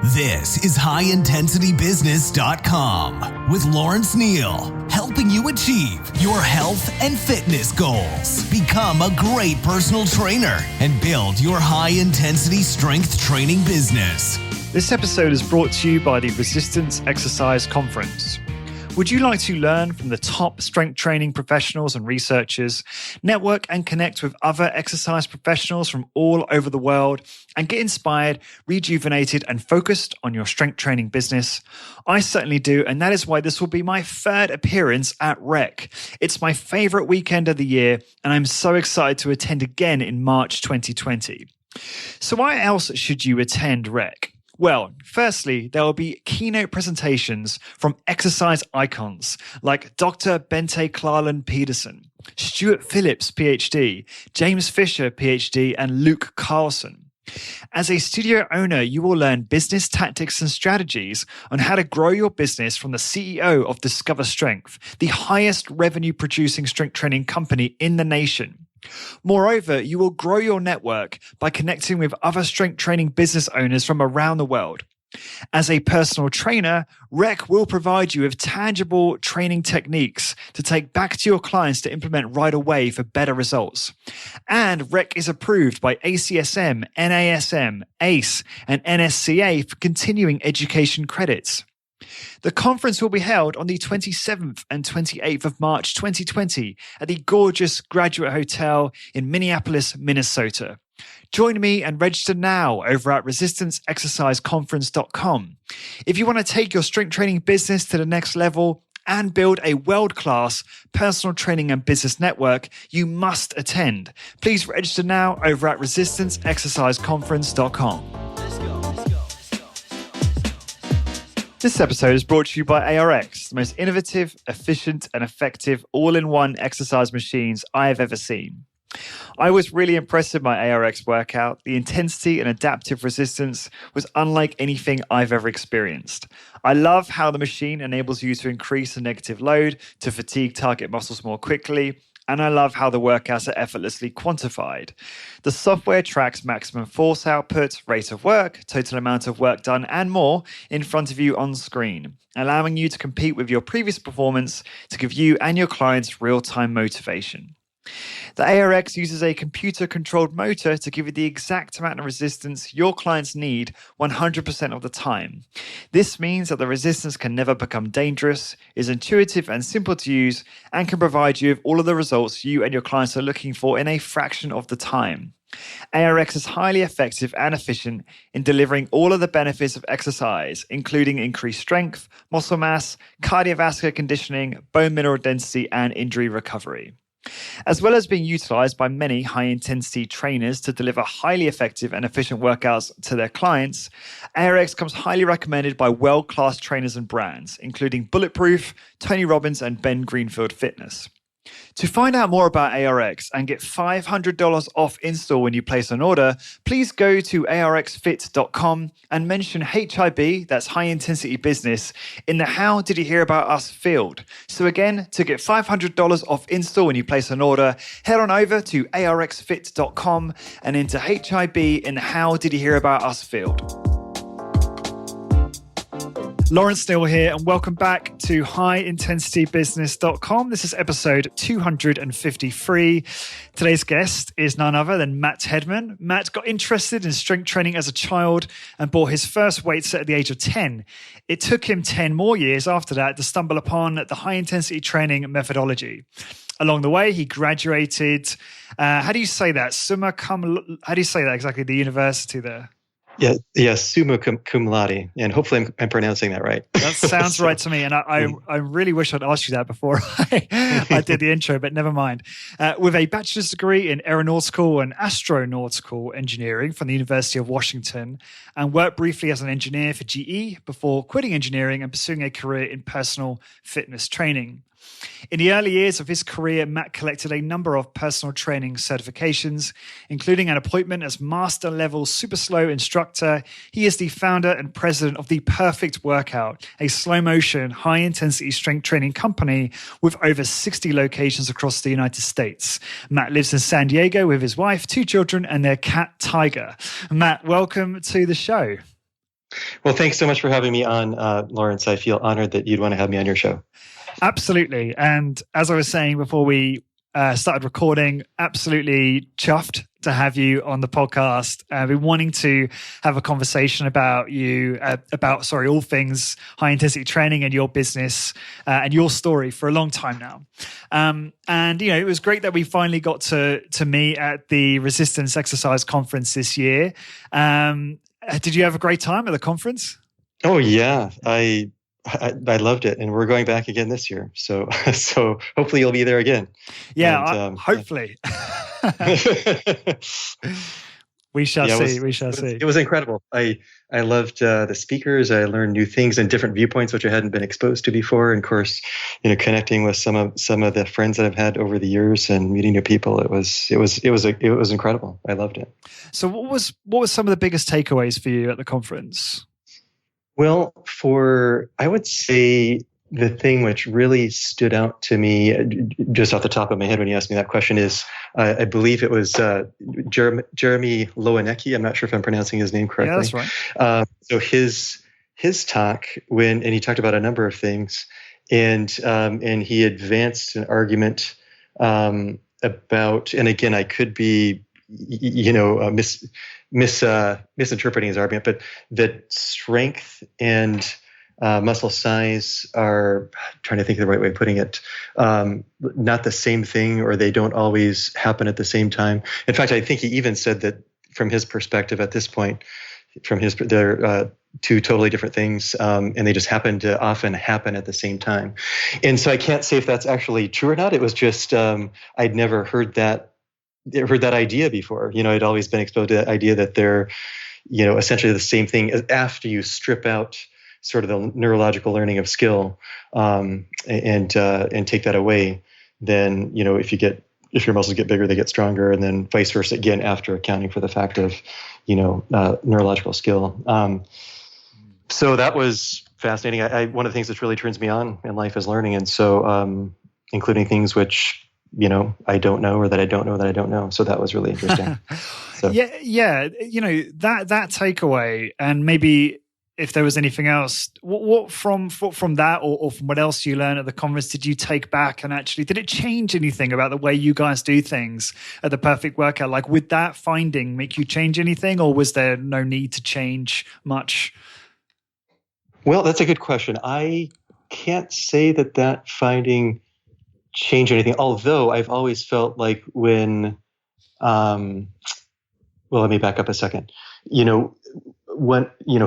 This is HighIntensityBusiness.com with Lawrence Neal, helping you achieve your health and fitness goals. Become a great personal trainer and build your high-intensity strength training business. This episode is brought to you by the Resistance Exercise Conference. Would you like to learn from the top strength training professionals and researchers, network and connect with other exercise professionals from all over the world, and get inspired, rejuvenated, and focused on your strength training business? I certainly do, and that is why this will be my third appearance at REC. It's my favorite weekend of the year, and I'm so excited to attend again in March 2020. So why else should you attend REC? Well, firstly, there will be keynote presentations from exercise icons like Dr. Bente Clarland-Pedersen, Stuart Phillips, PhD, James Fisher, PhD, and Luke Carlson. As a studio owner, you will learn business tactics and strategies on how to grow your business from the CEO of Discover Strength, the highest revenue-producing strength training company in the nation. Moreover, you will grow your network by connecting with other strength training business owners from around the world. As a personal trainer, REC will provide you with tangible training techniques to take back to your clients to implement right away for better results. And REC is approved by ACSM, NASM, ACE, and NSCA for continuing education credits. The conference will be held on the 27th and 28th of March 2020 at the gorgeous Graduate Hotel in Minneapolis, Minnesota. Join me and register now over at resistanceexerciseconference.com. If you want to take your strength training business to the next level and build a world-class personal training and business network, you must attend. Please register now over at resistanceexerciseconference.com. This episode is brought to you by ARX, the most innovative, efficient, and effective all-in-one exercise machines I have ever seen. I was really impressed with my ARX workout. The intensity and adaptive resistance was unlike anything I've ever experienced. I love how the machine enables you to increase the negative load to fatigue target muscles more quickly, and I love how the workouts are effortlessly quantified. The software tracks maximum force output, rate of work, total amount of work done, and more in front of you on screen, allowing you to compete with your previous performance to give you and your clients real-time motivation. The ARX uses a computer-controlled motor to give you the exact amount of resistance your clients need 100% of the time. This means that the resistance can never become dangerous, is intuitive and simple to use, and can provide you with all of the results you and your clients are looking for in a fraction of the time. ARX is highly effective and efficient in delivering all of the benefits of exercise, including increased strength, muscle mass, cardiovascular conditioning, bone mineral density, and injury recovery. As well as being utilized by many high-intensity trainers to deliver highly effective and efficient workouts to their clients, ARX comes highly recommended by world-class trainers and brands, including Bulletproof, Tony Robbins, and Ben Greenfield Fitness. To find out more about ARX and get $500 off install when you place an order, please go to arxfit.com and mention HIB, that's High Intensity Business, in the How Did You Hear About Us field. So again, to get $500 off install when you place an order, head on over to arxfit.com and enter HIB in the How Did You Hear About Us field. Lawrence Neal here, and welcome back to HighIntensityBusiness.com. This is episode 253. Today's guest is none other than Matt Hedman. Matt got interested in strength training as a child and bought his first weight set at the age of 10. It took him 10 more years after that to stumble upon the high-intensity training methodology. Along the way, he graduated, how do you say that? How do you say that exactly, the university there? Yeah, summa cum laude, and hopefully I'm pronouncing that right. That sounds right to me, and I really wish I'd asked you that before I did the intro, but never mind. With a bachelor's degree in aeronautical and astronautical engineering from the University of Washington, and worked briefly as an engineer for GE before quitting engineering and pursuing a career in personal fitness training. In the early years of his career, Matt collected a number of personal training certifications, including an appointment as Master Level Super Slow Instructor. He is the founder and president of The Perfect Workout, a slow-motion, high-intensity strength training company with over 60 locations across the United States. Matt lives in San Diego with his wife, 2 children, and their cat, Tiger. Matt, welcome to the show. Well, thanks so much for having me on, Lawrence. I feel honored that you'd want to have me on your show. Absolutely. And as I was saying before we started recording, absolutely chuffed to have you on the podcast. I've been wanting to have a conversation about you, all things high intensity training and your business and your story for a long time now. And it was great that we finally got to meet at the Resistance Exercise Conference this year. Did you have a great time at the conference? Oh yeah, I loved it, and we're going back again this year. So hopefully you'll be there again. Yeah, hopefully. We shall see. We shall see. It was incredible. I loved the speakers. I learned new things and different viewpoints which I hadn't been exposed to before. And of course, connecting with some of the friends that I've had over the years and meeting new people. It was incredible. I loved it. So what was some of the biggest takeaways for you at the conference? Well, I would say the thing which really stood out to me, just off the top of my head when you asked me that question, is I believe it was Jeremy Lowanecki. I'm not sure if I'm pronouncing his name correctly. Yeah, that's right. So his talk, and he talked about a number of things, and he advanced an argument about, and again, I could be misinterpreting his argument, but that strength and muscle size are, I'm trying to think of the right way of putting it, not the same thing, or they don't always happen at the same time. In fact, I think he even said that from his perspective at this point, they're two totally different things, and they just happen to often happen at the same time. And so I can't say if that's actually true or not. It was just I'd never heard that idea before. I'd always been exposed to that idea that they're, essentially the same thing after you strip out sort of the neurological learning of skill, and take that away. Then, if your muscles get bigger, they get stronger, and then vice versa again after accounting for the fact of, neurological skill. So that was fascinating. One of the things that really turns me on in life is learning, and so including things which I don't know, or that I don't know that I don't know. So that was really interesting. So. Yeah. That takeaway, and maybe if there was anything else, what from that or from what else you learned at the conference did you take back, and actually did it change anything about the way you guys do things at the Perfect Workout? Like, would that finding make you change anything, or was there no need to change much? Well, that's a good question. I can't say that finding change anything, although I've always felt like when let me back up a second.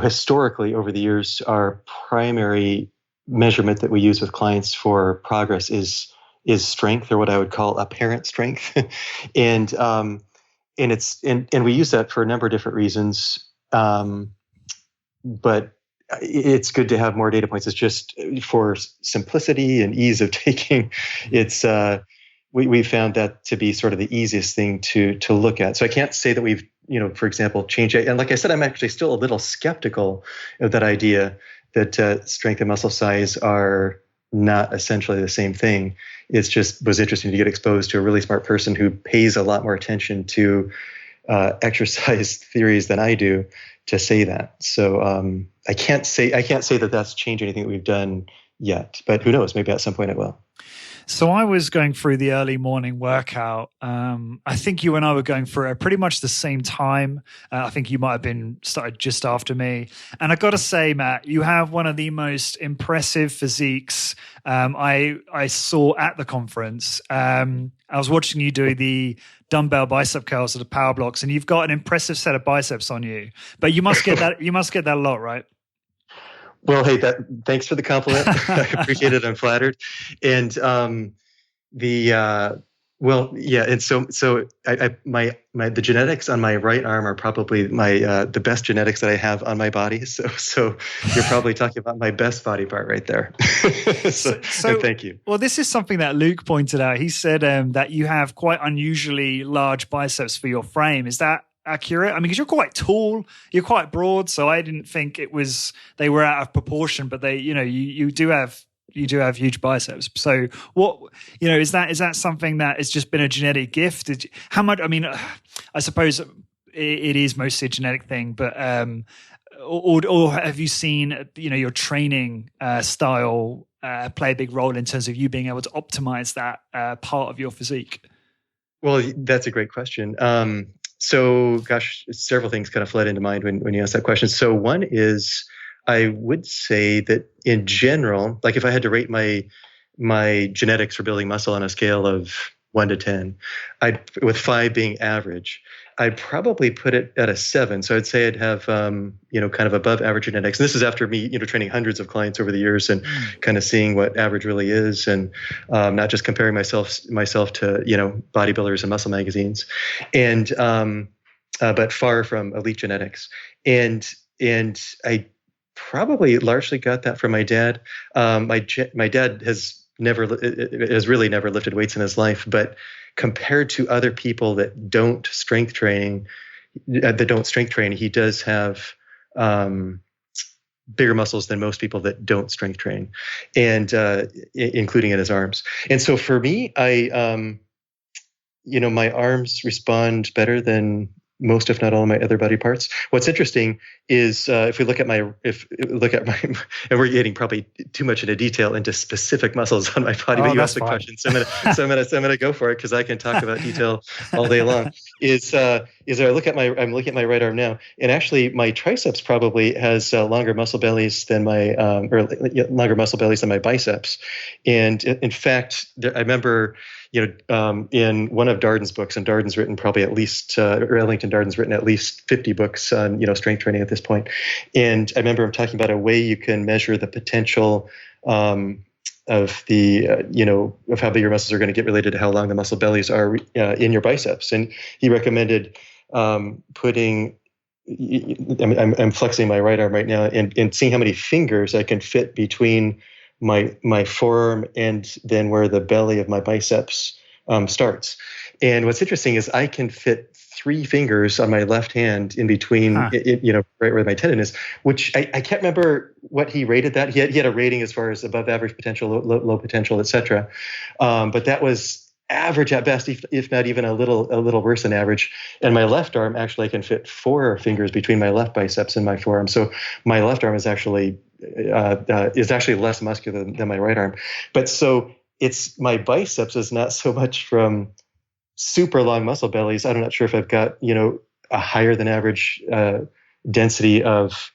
Historically over the years, our primary measurement that we use with clients for progress is strength, or what I would call apparent strength. and we use that for a number of different reasons, but it's good to have more data points. It's just for simplicity and ease of taking. It's we found that to be sort of the easiest thing to look at. So I can't say that we've, for example, changed it. And like I said, I'm actually still a little skeptical of that idea that strength and muscle size are not essentially the same thing. It's just was interesting to get exposed to a really smart person who pays a lot more attention to exercise theories than I do to say that. So I can't say that that's changed anything that we've done yet, but who knows? Maybe at some point it will. So I was going through the early morning workout. I think you and I were going through it at pretty much the same time. I think you might have been started just after me. And I got to say, Matt, you have one of the most impressive physiques I saw at the conference. I was watching you do the dumbbell bicep curls or the power blocks, and you've got an impressive set of biceps on you. But you must get that. You must get that a lot, right? Well, hey, thanks for the compliment. I appreciate it. I'm flattered. And and so the genetics on my right arm are probably the best genetics that I have on my body. So you're probably talking about my best body part right there. so thank you. Well, this is something that Luke pointed out. He said that you have quite unusually large biceps for your frame. Is that accurate? I mean, because you're quite tall, you're quite broad, so I didn't think they were out of proportion, but they, you do have huge biceps. So what, is that something that has just been a genetic gift? How much, I mean, I suppose it is mostly a genetic thing, but or have you seen, your training style play a big role in terms of you being able to optimize that part of your physique? Well, that's a great question. So, gosh, several things kind of flood into mind when you ask that question. So, one is, I would say that in general, like if I had to rate my genetics for building muscle on a scale of 1 to 10, with 5 being average, I'd probably put it at a 7. So I'd say I'd have, kind of above average genetics. And this is after me, training hundreds of clients over the years and kind of seeing what average really is, and not just comparing myself to, bodybuilders and muscle magazines, and but far from elite genetics. And I probably largely got that from my dad. My dad has really never lifted weights in his life, but compared to other people that don't strength train, he does have bigger muscles than most people that don't strength train, and including in his arms. And so for me, my arms respond better than most, if not all, of my other body parts. What's interesting is if we look at my, and we're getting probably too much into detail into specific muscles on my body, but you asked the question, so I'm gonna go for it because I can talk about detail all day long. I'm looking at my right arm now, and actually my triceps probably has longer muscle bellies than my biceps. And in fact, I remember, in one of Darden's books, and Darden's written probably at least, or Ellington Darden's written at least 50 books on, strength training at this point. And I remember him talking about a way you can measure the potential of the, of how big your muscles are going to get related to how long the muscle bellies are in your biceps. And he recommended putting, I'm flexing my right arm right now and seeing how many fingers I can fit between my forearm and then where the belly of my biceps starts. And what's interesting is I can fit 3 fingers on my left hand in between, right where my tendon is, which I can't remember what he rated that. He had a rating as far as above average potential, low potential, et cetera. But that was average at best, if not even a little worse than average. And my left arm, actually, I can fit 4 fingers between my left biceps and my forearm. So my left arm is actually less muscular than my right arm. But so it's my biceps is not so much from super long muscle bellies. I'm not sure if I've got, a higher than average density of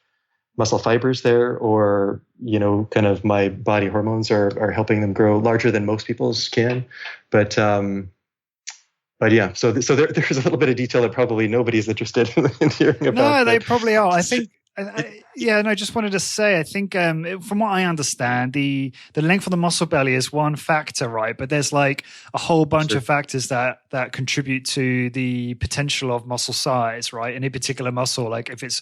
muscle fibers there, or, kind of my body hormones are helping them grow larger than most people's can. But yeah, so there's a little bit of detail that probably nobody's interested in hearing about. No, they probably are. I think, I just wanted to say, I think from what I understand, the length of the muscle belly is one factor, right? But there's like a whole bunch of factors that contribute to the potential of muscle size, right? Any particular muscle, like if it's,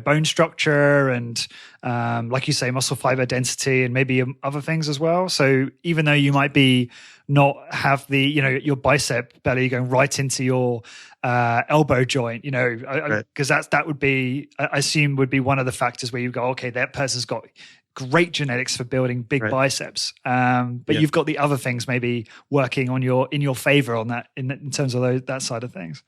bone structure and like you say, muscle fiber density and maybe other things as well. So even though you might be not have the, your bicep belly going right into your elbow joint, because that would be, I assume would be one of the factors where you go, okay, that person's got great genetics for building big biceps. But you've got the other things maybe working on in your favor on that, in terms of that side of things.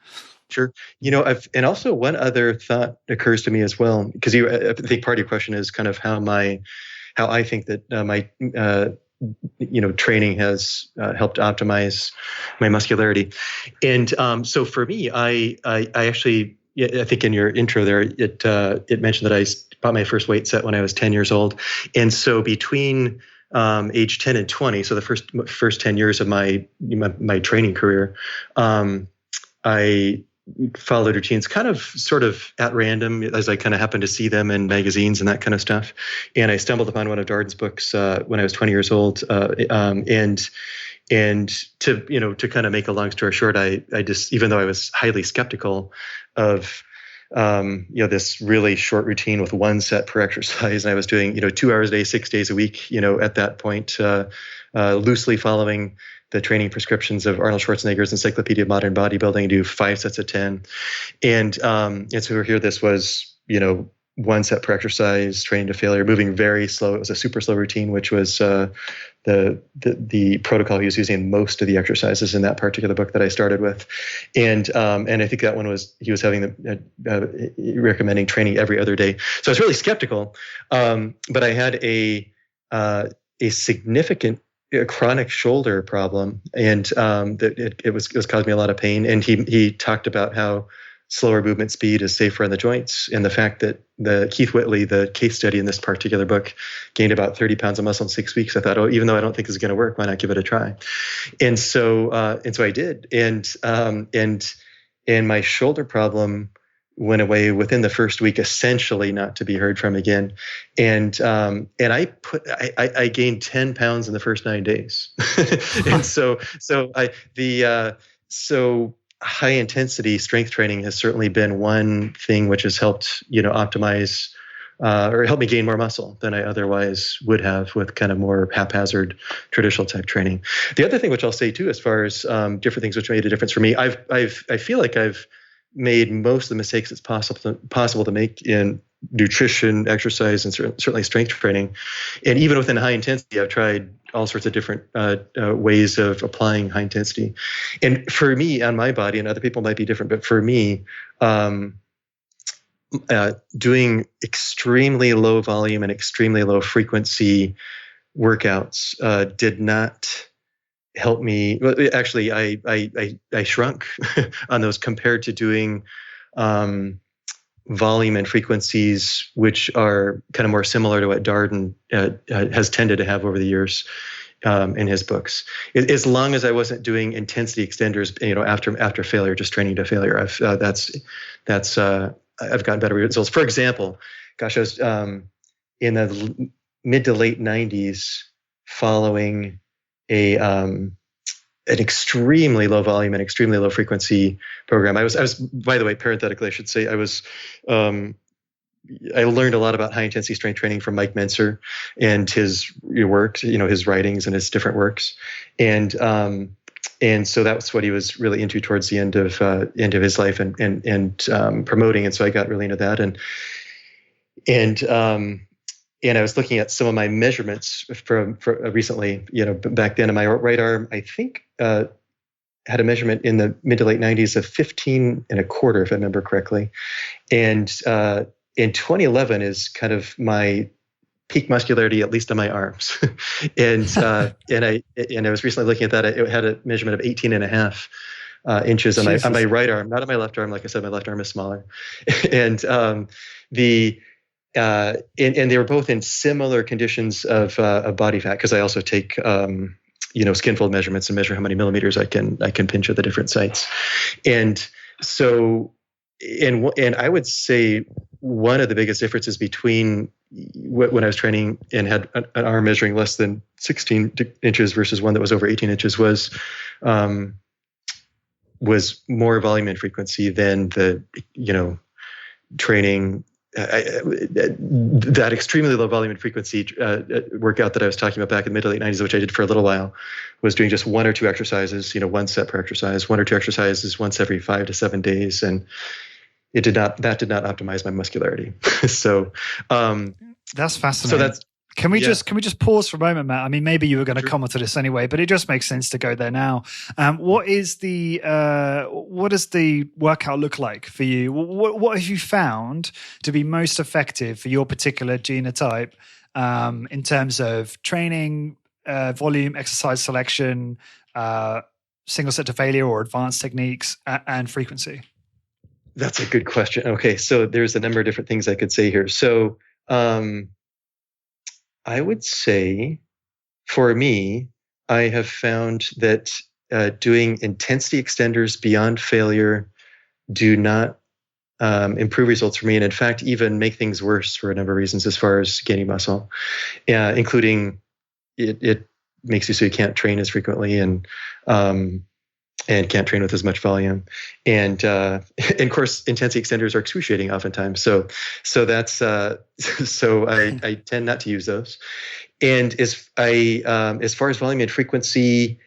Sure. And also one other thought occurs to me as well, because I think part of your question is kind of how I think that my training has helped optimize my muscularity. And so for me, I actually, I think in your intro there, it mentioned that I bought my first weight set when I was 10 years old. And so between age 10 and 20, so the first 10 years of my training career, I followed routines kind of sort of at random as I kind of happened to see them in magazines and that kind of stuff. And I stumbled upon one of Darden's books when I was 20 years old. And to kind of make a long story short, I just, even though I was highly skeptical of this really short routine with one set per exercise, and I was doing 2 hours a day, 6 days a week, at that point, loosely following the training prescriptions of Arnold Schwarzenegger's Encyclopedia of Modern Bodybuilding, do 5 sets of 10. And so here this was, 1 set per exercise, training to failure, moving very slow. It was a super slow routine, which was the protocol he was using most of the exercises in that particular book that I started with, and I think that one was he was having recommending training every other day. So I was really skeptical, but I had a significant chronic shoulder problem, and that it was causing me a lot of pain. And he talked about how slower movement speed is safer on the joints, and the fact that the Keith Whitley, the case study in this particular book, gained about 30 pounds of muscle in 6 weeks. I thought, oh, even though I don't think this is going to work, why not give it a try? And so I did, and my shoulder problem went away within the first week, essentially not to be heard from again. And I gained 10 pounds in the first 9 days. And so high intensity strength training has certainly been one thing which has helped, optimize or help me gain more muscle than I otherwise would have with kind of more haphazard traditional type training. The other thing which I'll say too, as far as different things which made a difference for me, I feel like I've made most of the mistakes it's possible to make in nutrition, exercise, and certainly strength training. And even within high intensity, I've tried all sorts of different ways of applying high intensity. And for me, on my body, and other people might be different, but for me, doing extremely low volume and extremely low frequency workouts did not help me. Actually, I shrunk on those compared to doing volume and frequencies which are kind of more similar to what Darden has tended to have over the years in his books. As long as I wasn't doing intensity extenders, after failure, just training to failure, I've gotten better results. For example, gosh, I was in the mid to late 90s following an extremely low volume and extremely low frequency program. I was, by the way, parenthetically, I should say, I learned a lot about high intensity strength training from Mike Menser and his work, his writings and his different works. And so that was what he was really into towards the end of his life and promoting. And so I got really into that. And I was looking at some of my measurements for recently, back then in my right arm, I think had a measurement in the mid to late 90s of 15 and a quarter, if I remember correctly. And in 2011 is kind of my peak muscularity, at least on my arms. and I was recently looking at that. It had a measurement of 18 and a half inches on my right arm, not on my left arm. Like I said, my left arm is smaller. And and they were both in similar conditions of body fat, because I also take skin-fold measurements and measure how many millimeters I can pinch at the different sites. And so, and I would say one of the biggest differences between when I was training and had an arm measuring less than 16 inches versus one that was over 18 inches was more volume and frequency than the training. That extremely low volume and frequency workout that I was talking about back in the mid to late 90s, which I did for a little while, was doing just one or two exercises, one set per exercise, one or two exercises once every 5 to 7 days, and that did not optimize my muscularity. So that's fascinating. So can we just pause for a moment, Matt? I mean, maybe you were going to comment to this anyway, but it just makes sense to go there now. What does the workout look like for you? What have you found to be most effective for your particular genotype in terms of training, volume, exercise selection, single set to failure or advanced techniques, and frequency? That's a good question. Okay, so there's a number of different things I could say here. So I would say, for me, I have found that doing intensity extenders beyond failure do not improve results for me, and in fact, even make things worse for a number of reasons as far as gaining muscle, including it makes you so you can't train as frequently and can't train with as much volume, and of course, intensity extenders are excruciating oftentimes. So that's so I tend not to use those. And as far as volume and frequency,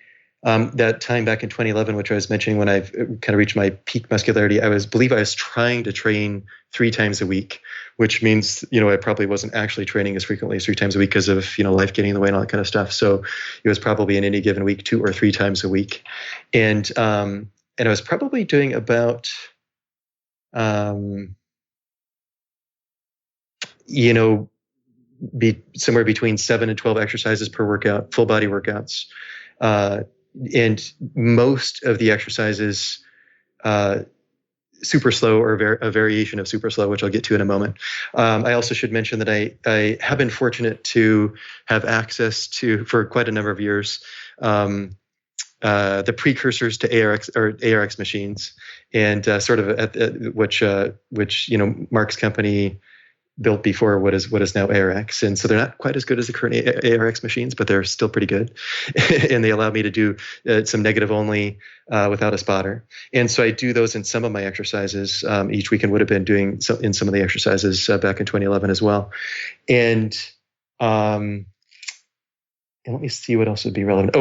that time back in 2011, which I was mentioning when I've kind of reached my peak muscularity, I was trying to train 3 times a week, which means, I probably wasn't actually training as frequently as 3 times a week because of, life getting in the way and all that kind of stuff. So it was probably in any given week, 2 or 3 times a week. And I was probably doing about, somewhere between 7 and 12 exercises per workout, full body workouts. And most of the exercises, super slow or a variation of super slow, which I'll get to in a moment. I also should mention that I have been fortunate to have access to, for quite a number of years, the precursors to ARX machines, and sort of which Mark's company built before what is now ARX. And so they're not quite as good as the current ARX machines, but they're still pretty good. And they allow me to do some negative only without a spotter. And so I do those in some of my exercises each week, and would have been doing in some of the exercises back in 2011 as well. And let me see what else would be relevant.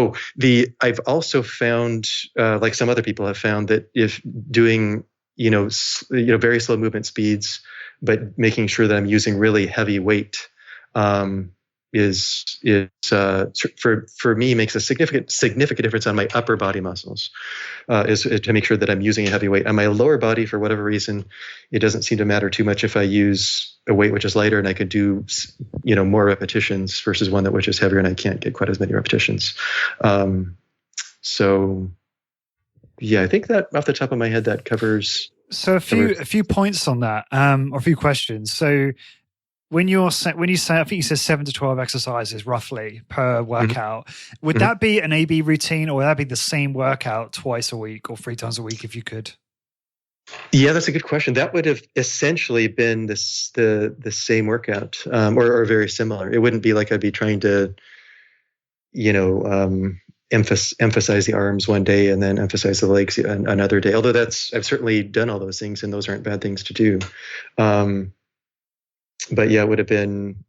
I've also found, like some other people have found, that if doing very slow movement speeds, but making sure that I'm using really heavy weight is for me makes a significant difference on my upper body muscles. Is to make sure that I'm using a heavy weight. On my lower body, for whatever reason, it doesn't seem to matter too much if I use a weight which is lighter and I could do more repetitions versus one which is heavier and I can't get quite as many repetitions. So yeah, I think that off the top of my head that covers. So a few points on that, or a few questions. So when you say, I think you said 7 to 12 exercises roughly per workout, would that be an AB routine, or would that be the same workout twice a week or 3 times a week if you could? Yeah, that's a good question. That would have essentially been the same workout, or very similar. It wouldn't be like I'd be trying to, emphasize the arms one day and then emphasize the legs another day. Although I've certainly done all those things, and those aren't bad things to do. But yeah, it would have been,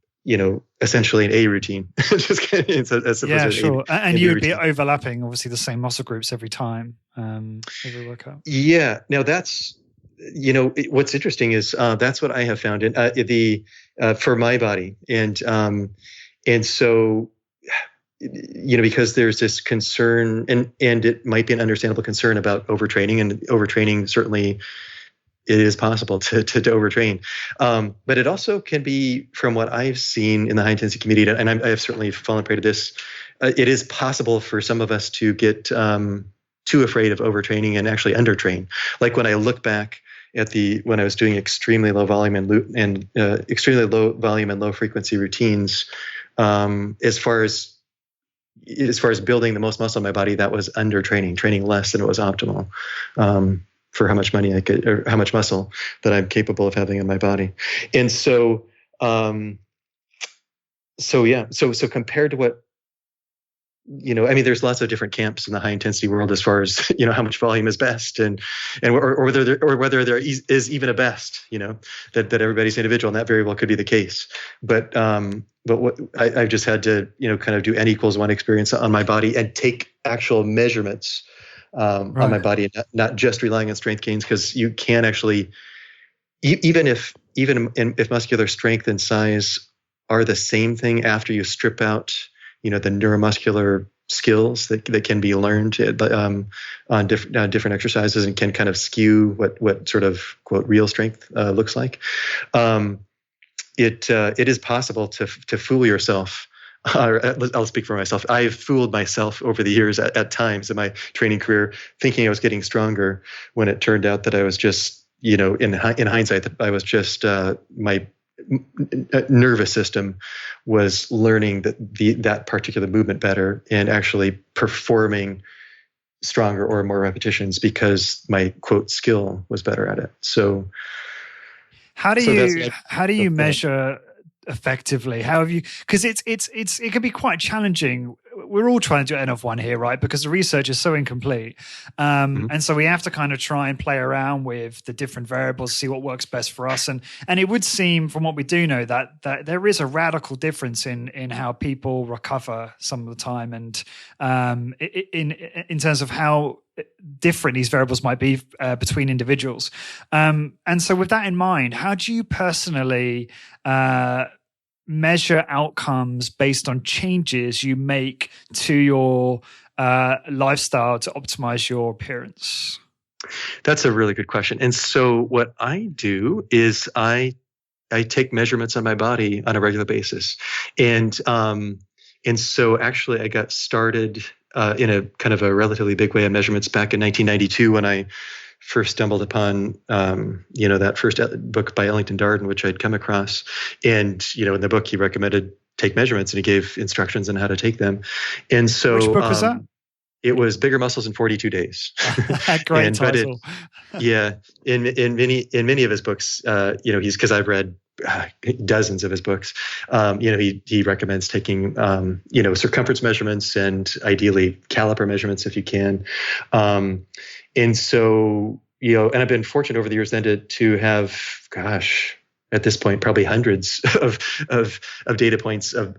essentially an A routine. Just kidding. Yeah, sure. And you would be overlapping, obviously, the same muscle groups every time, every workout. Yeah. Now that's, what's interesting is that's what I have found in for my body, and so. Because there's this concern, and it might be an understandable concern about overtraining, and overtraining certainly it is possible to overtrain. But it also can be, from what I've seen in the high intensity community, and I have certainly fallen prey to this, it is possible for some of us to get too afraid of overtraining and actually undertrain. Like when I look back at when I was doing extremely low volume and extremely low volume and low frequency routines, as far as building the most muscle in my body, that was training less than it was optimal for how much money I could, or how much muscle that I'm capable of having in my body. And so, so compared to what, there's lots of different camps in the high intensity world as far as, how much volume is best, and whether there is even a best, that everybody's individual, and that very well could be the case. But what I've just had to, kind of do N=1 experience on my body and take actual measurements on my body, and not just relying on strength gains, because you can actually, even if muscular strength and size are the same thing after you strip out, the neuromuscular skills that can be learned on different exercises, and can kind of skew what sort of, quote, real strength looks like. It is possible to fool yourself. I'll speak for myself. I've fooled myself over the years at times in my training career, thinking I was getting stronger, when it turned out that I was just, in hindsight, that I was just my nervous system was learning that particular movement better, and actually performing stronger or more repetitions because my, quote, skill was better at it. So how do you measure effectively? How have you, because it can be quite challenging we're all trying to do N of one here, right? Because the research is so incomplete. And so we have to kind of try and play around with the different variables, see what works best for us. And it would seem from what we do know that there is a radical difference in how people recover some of the time, and in terms of how different these variables might be between individuals. And so with that in mind, how do you personally measure outcomes based on changes you make to your lifestyle to optimize your appearance? That's a really good question. And so what I do is I take measurements on my body on a regular basis. And so actually I got started in a kind of a relatively big way of measurements back in 1992 when I first stumbled upon, that first book by Ellington Darden, which I'd come across. And, in the book, he recommended take measurements and he gave instructions on how to take them. And so, which book was that? It was Bigger Muscles in 42 Days. Great title. In many of his books, because I've read dozens of his books, he recommends taking, circumference measurements and ideally caliper measurements if you can. And so, and I've been fortunate over the years then to have, at this point, probably hundreds of data points of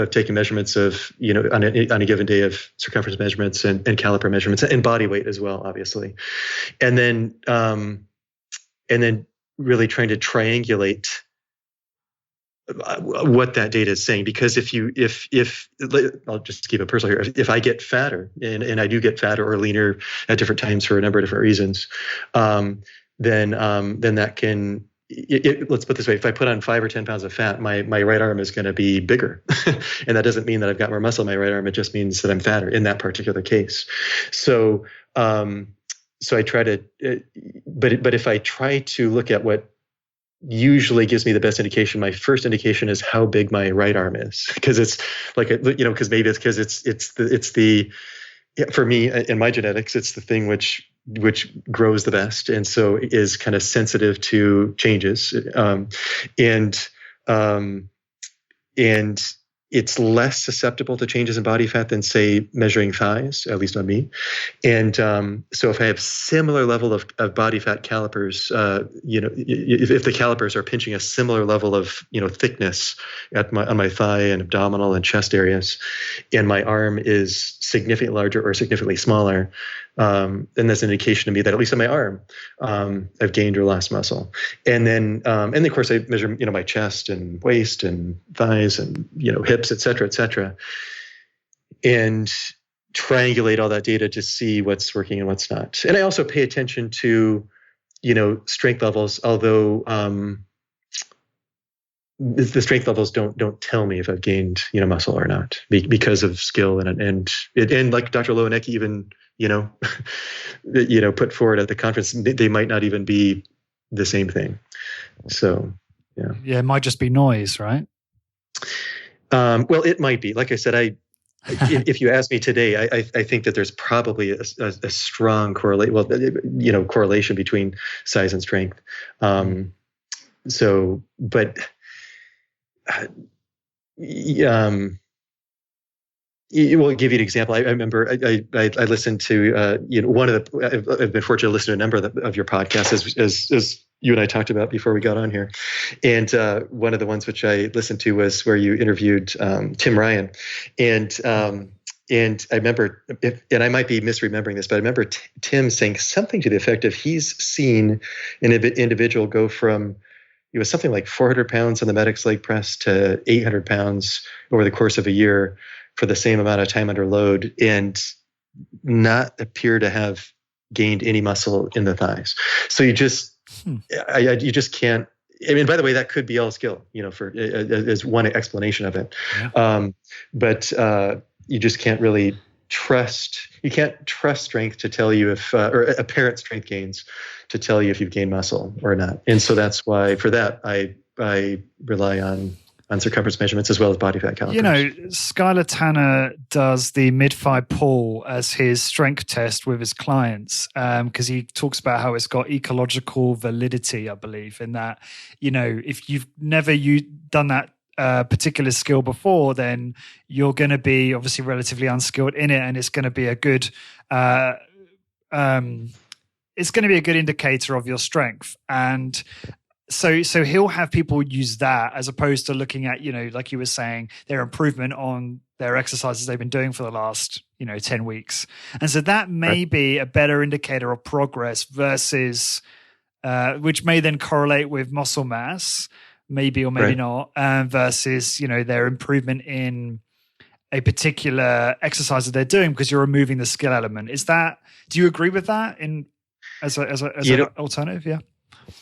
taking measurements of, on a given day of circumference measurements and caliper measurements and body weight as well, obviously. And then really trying to triangulate what that data is saying, because if I'll just keep it personal here, if I get fatter and I do get fatter or leaner at different times for a number of different reasons, then that can, let's put it this way, if I put on 5 or 10 pounds of fat, my right arm is going to be bigger. And that doesn't mean that I've got more muscle in my right arm. It just means that I'm fatter in that particular case. So I try to, but if I try to look at what usually gives me the best indication, my first indication is how big my right arm is, because it's like, because maybe it's because it's the for me in my genetics, it's the thing which grows the best, and so is kind of sensitive to changes, and it's less susceptible to changes in body fat than, say, measuring thighs, at least on me. And so if I have similar level of body fat calipers, if the calipers are pinching a similar level of, thickness on my thigh and abdominal and chest areas, and my arm is significantly larger or significantly smaller, then that's an indication to me that at least on my arm, I've gained or lost muscle. And then of course I measure, my chest and waist and thighs and, hips, et cetera, and triangulate all that data to see what's working and what's not. And I also pay attention to, strength levels, although the strength levels don't tell me if I've gained, muscle or not, because of skill and like Dr. Lowenecki even, put forward at the conference, they might not even be the same thing. So, yeah, it might just be noise, right? Well, it might be. Like I said, if you ask me today, I think that there's probably a strong correlation between size and strength. So, but I'll give you an example. I remember I listened to I've been fortunate to listen to a number of your podcasts as you and I talked about before we got on here, and one of the ones which I listened to was where you interviewed Tim Ryan, and I remember, and I might be misremembering this, but I remember Tim saying something to the effect of he's seen an individual go from something like 400 pounds on the medic's leg press to 800 pounds over the course of a year for the same amount of time under load, and not appear to have gained any muscle in the thighs. So you just can't. I mean, by the way, that could be all skill, as one explanation of it. Yeah. But you just can't really trust. You can't trust strength to tell you if, or apparent strength gains to tell you if you've gained muscle or not. And so that's why, for that, I rely on circumference measurements as well as body fat calipers. Skylar Tanner does the mid-thigh pull as his strength test with his clients, because he talks about how it's got ecological validity, I believe, in that, if you've never done that particular skill before, then you're going to be obviously relatively unskilled in it, and it's going to be a good it's going to be a good indicator of your strength. And so he'll have people use that as opposed to looking at, like you were saying, their improvement on their exercises they've been doing for the last 10 weeks. And so that may be a better indicator of progress versus which may then correlate with muscle mass, maybe or maybe not, versus their improvement in a particular exercise that they're doing, because you're removing the skill element. Do you agree with that as an alternative? Yeah.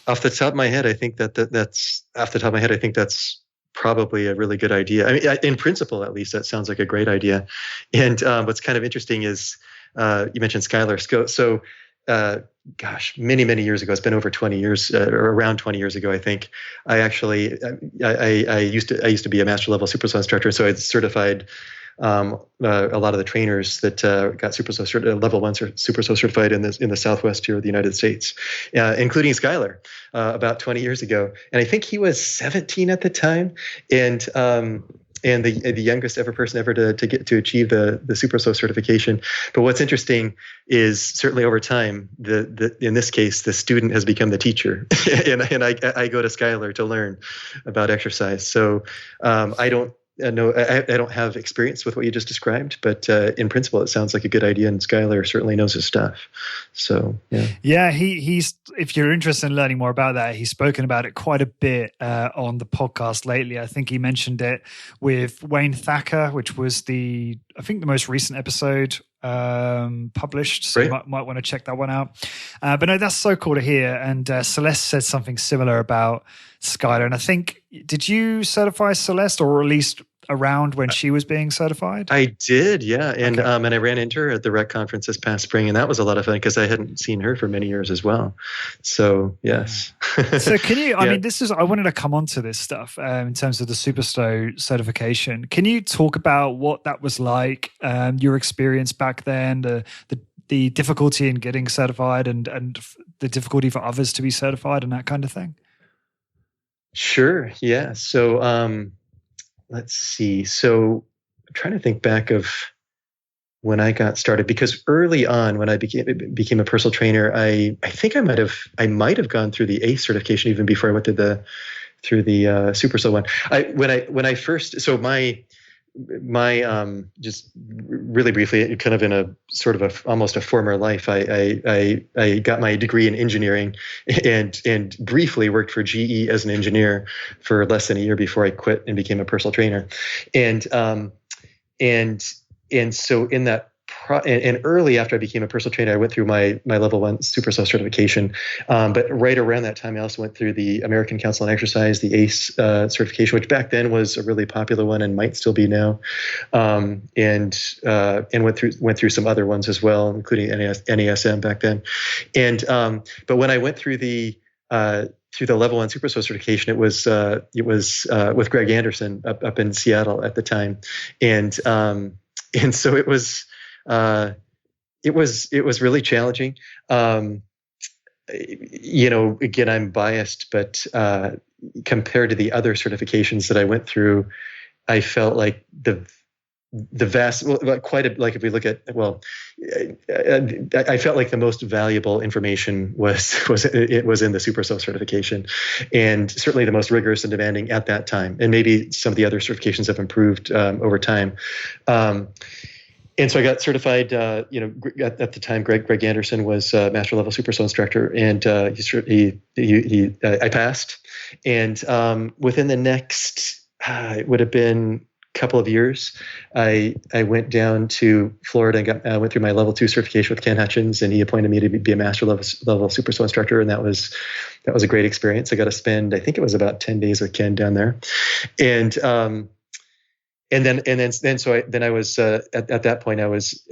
Off the top of my head, I think that's probably a really good idea. I mean, in principle, at least, that sounds like a great idea. And what's kind of interesting is you mentioned Skylar. So many, many years ago, it's been over 20 years, or around 20 years ago, I think. I actually, I used to be a master level Super Soul instructor, so I certified a lot of the trainers that got Super Soul level 1 Super Soul certified in the Southwest here of the United States, including Skylar, about 20 years ago. And I think he was 17 at the time, and the youngest ever person ever to achieve the Super Soul certification. But what's interesting is certainly over time, in this case, the student has become the teacher, and I go to Skylar to learn about exercise. So I don't have experience with what you just described, but in principle, it sounds like a good idea, and Skylar certainly knows his stuff. So he's. If you're interested in learning more about that, he's spoken about it quite a bit on the podcast lately. I think he mentioned it with Wayne Thacker, which was the most recent episode published. So you might want to check that one out. But no, that's so cool to hear. And Celeste said something similar about Skylar. And I think, did you certify Celeste, or at least around when she was being certified? I did, yeah. And and I ran into her at the Rec conference this past spring, and that was a lot of fun because I hadn't seen her for many years as well. So yes. So can you? I mean, I wanted to come on to this stuff in terms of the Superstow certification. Can you talk about what that was like, your experience back then, the difficulty in getting certified, and the difficulty for others to be certified, and that kind of thing? Sure. Yeah. So let's see. So I'm trying to think back of when I got started, because early on when I became a personal trainer, I think I might have gone through the ACE certification even before I went through the Super Soul one. When I first, so my just really briefly, kind of in a sort of almost a former life, I got my degree in engineering and briefly worked for GE as an engineer for less than a year before I quit and became a personal trainer. And so in that and early after I became a personal trainer, I went through my level 1 Super Soul certification. But right around that time, I also went through the American Council on Exercise, the ACE certification, which back then was a really popular one and might still be now. And went through some other ones as well, including NASM back then. And but when I went through the level 1 Super Soul certification, it was with Greg Anderson up in Seattle at the time, and so it was really challenging. Again, I'm biased, but compared to the other certifications that I went through, I felt like the vast, like if we look at, I felt like the most valuable information was in the Super Soul certification, and certainly the most rigorous and demanding at that time. And maybe some of the other certifications have improved over time. And so I got certified. At the time, Greg Anderson was master level Super Soul instructor, and I passed. And within the next, it would have been a couple of years, I went down to Florida and went through my level 2 certification with Ken Hutchins, and he appointed me to be a master level Super Soul instructor, and that was a great experience. I got to spend, I think it was about 10 days with Ken down there, and then I was at that point I was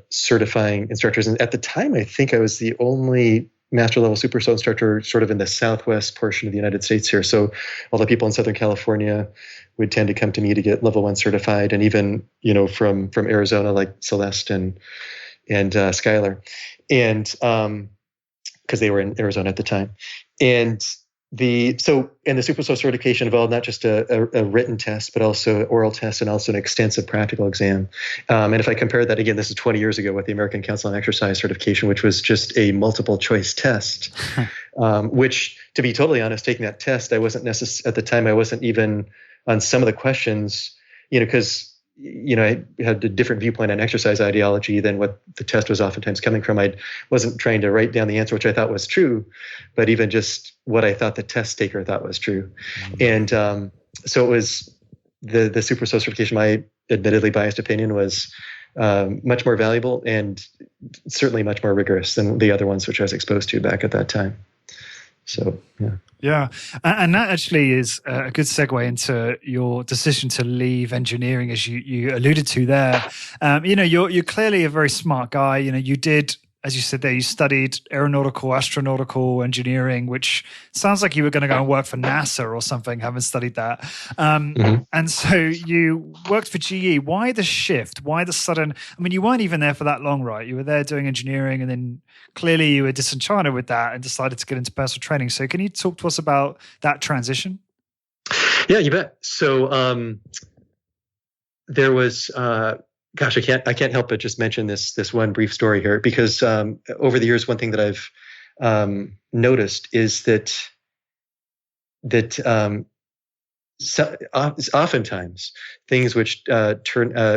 certifying instructors, and at the time I think I was the only master level Super Soul instructor sort of in the Southwest portion of the United States here. So all the people in Southern California would tend to come to me to get level 1 certified, and even from Arizona like Celeste and Skylar, and because they were in Arizona at the time, and And the Superstar certification involved not just a written test, but also an oral test and also an extensive practical exam. And if I compare that again, this is 20 years ago with the American Council on Exercise certification, which was just a multiple choice test. Which, to be totally honest, taking that test, I wasn't at the time. I wasn't even on some of the questions, because I had a different viewpoint on exercise ideology than what the test was oftentimes coming from. I wasn't trying to write down the answer, which I thought was true, but even just what I thought the test taker thought was true. And so it was the Super certification, my admittedly biased opinion, was much more valuable and certainly much more rigorous than the other ones which I was exposed to back at that time. So, yeah. Yeah. And that actually is a good segue into your decision to leave engineering, as you alluded to there. You're clearly a very smart guy. You did, as you said there, you studied astronautical engineering, which sounds like you were going to go and work for NASA or something, haven't studied that. And so you worked for GE. Why the shift? Why the sudden, you weren't even there for that long, right? You were there doing engineering, and then clearly you were disenchanted with that and decided to get into personal training. So can you talk to us about that transition? Yeah, you bet. So there was... Gosh, I can't help but just mention this one brief story here, because over the years, one thing that I've noticed is that oftentimes things which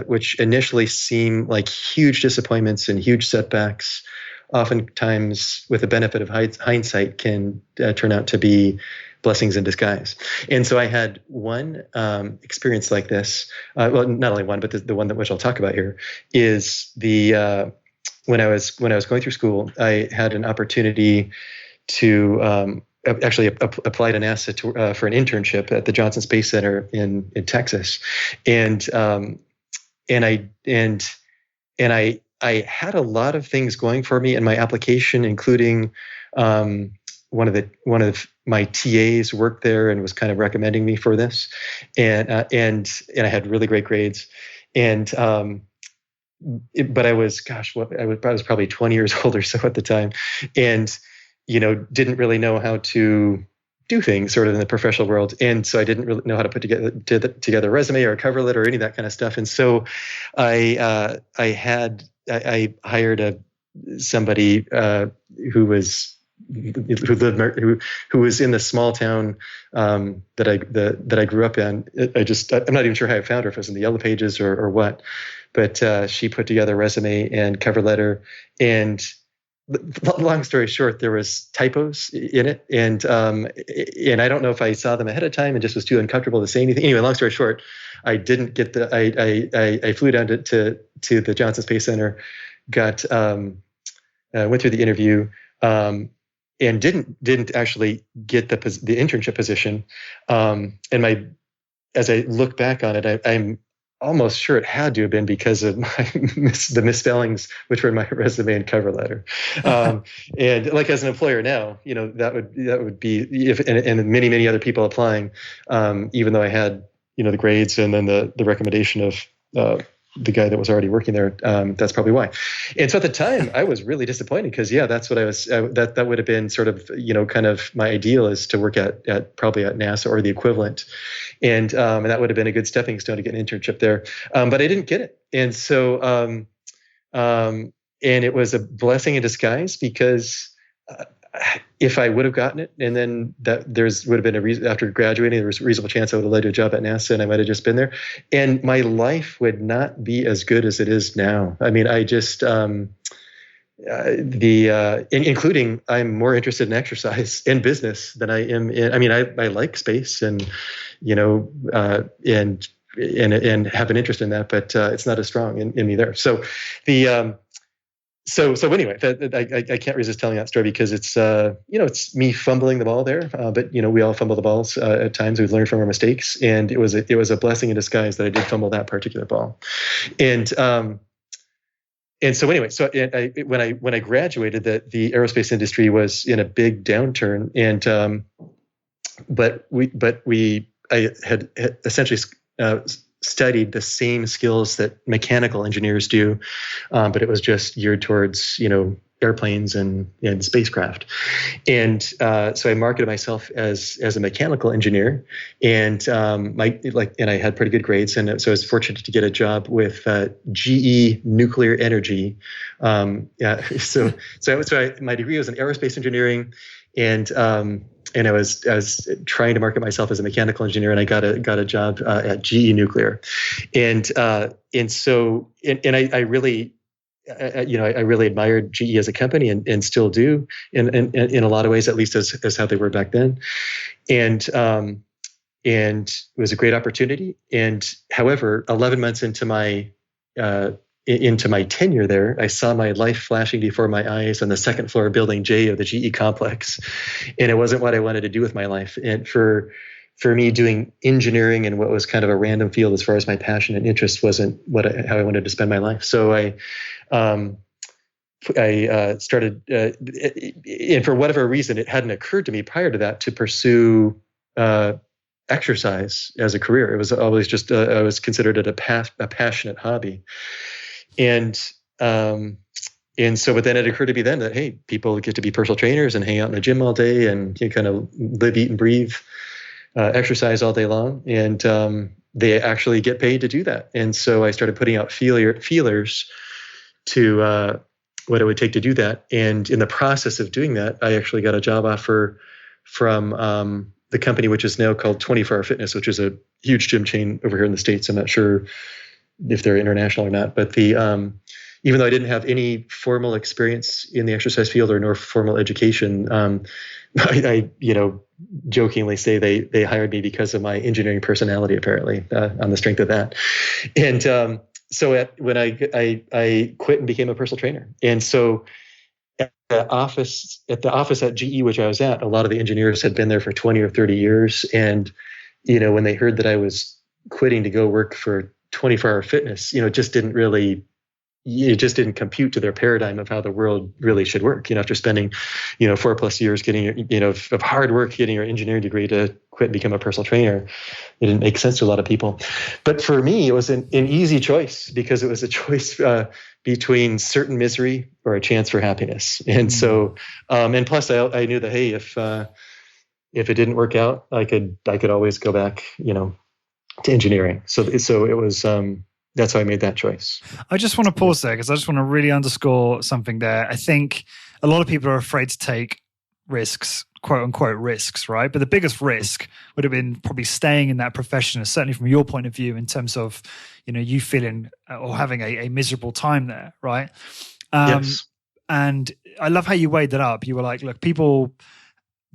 which initially seem like huge disappointments and huge setbacks, oftentimes with the benefit of hindsight, can turn out to be blessings in disguise. And so I had one experience like this. Well, not only one, but the one which I'll talk about here is when I was going through school, I had an opportunity to actually apply to NASA for an internship at the Johnson Space Center in Texas, and I had a lot of things going for me in my application, including one of my TAs worked there and was kind of recommending me for this, and I had really great grades, but I was probably 20 years old or so at the time, and didn't really know how to do things sort of in the professional world, and so I didn't really know how to put together a resume or a cover letter or any of that kind of stuff, and so I hired somebody who was in the small town that I grew up in. I'm not even sure how I found her, if it was in the Yellow Pages or what, but she put together a resume and cover letter, and long story short, there was typos in it, and I don't know if I saw them ahead of time and just was too uncomfortable to say anything. Anyway, long story short, I didn't get I flew down to the Johnson Space Center, went through the interview, and didn't actually get the internship position. As I look back on it, I'm almost sure it had to have been because of the misspellings which were in my resume and cover letter. And like, as an employer now, that would be and many other people applying, even though I had the grades and then the recommendation of the guy that was already working there. That's probably why. And so at the time I was really disappointed, because that's what I was, that would have been sort of, kind of my ideal, is to work at probably at NASA or the equivalent. And that would have been a good stepping stone to get an internship there. But I didn't get it. And so, and it was a blessing in disguise, because if I would have gotten it, and then would have been a reason, after graduating, there was a reasonable chance I would have led to a job at NASA, and I might have just been there, and my life would not be as good as it is now. I just, including, I'm more interested in exercise and business than I am in, I like space and, and have an interest in that, but it's not as strong in me there. So So anyway, I can't resist telling that story, because it's it's me fumbling the ball there, but we all fumble the balls at times. We've learned from our mistakes, and it was a blessing in disguise that I did fumble that particular ball, and so anyway, when I graduated, the aerospace industry was in a big downturn, and I had essentially studied the same skills that mechanical engineers do, but it was just geared towards airplanes and spacecraft. And so I marketed myself as a mechanical engineer, and and I had pretty good grades, and so I was fortunate to get a job with GE Nuclear Energy. My degree was in aerospace engineering, and I was trying to market myself as a mechanical engineer, and I got a job at GE Nuclear, and I really. I really admired GE as a company and still do in a lot of ways, at least as how they were back then. And it was a great opportunity. And however, 11 months into my tenure there, I saw my life flashing before my eyes on the second floor of Building J of the GE complex. And it wasn't what I wanted to do with my life. And for me, doing engineering and what was kind of a random field as far as my passion and interest wasn't how I wanted to spend my life. So I started, and for whatever reason, it hadn't occurred to me prior to that to pursue exercise as a career. It was always just I was considered it a passionate hobby, and so, but then it occurred to me then that, hey, people get to be personal trainers and hang out in the gym all day and you kind of live, eat, and breathe exercise all day long, and they actually get paid to do that. And so I started putting out feelers to what it would take to do that. And in the process of doing that, I actually got a job offer from the company, which is now called 24-Hour Fitness, which is a huge gym chain over here in the States. I'm not sure if they're international or not, but even though I didn't have any formal experience in the exercise field or nor formal education, I jokingly say they hired me because of my engineering personality, apparently, on the strength of that. And so when I quit and became a personal trainer, and so at the office at GE, which I was at, a lot of the engineers had been there for 20 or 30 years, and when they heard that I was quitting to go work for 24-Hour Fitness, it just didn't compute to their paradigm of how the world really should work. After spending, 4+ years getting, of hard work, getting your engineering degree, to quit and become a personal trainer, it didn't make sense to a lot of people. But for me, it was an easy choice, because it was a choice between certain misery or a chance for happiness. And so, and plus I knew that, hey, if it didn't work out, I could always go back, to engineering. So it was, that's how I made that choice. I just want to pause there, because I just want to really underscore something there. I think a lot of people are afraid to take risks, quote unquote risks, right? But the biggest risk would have been probably staying in that profession, certainly from your point of view, in terms of, you feeling or having a miserable time there, right? Yes. And I love how you weighed that up. You were like, look, people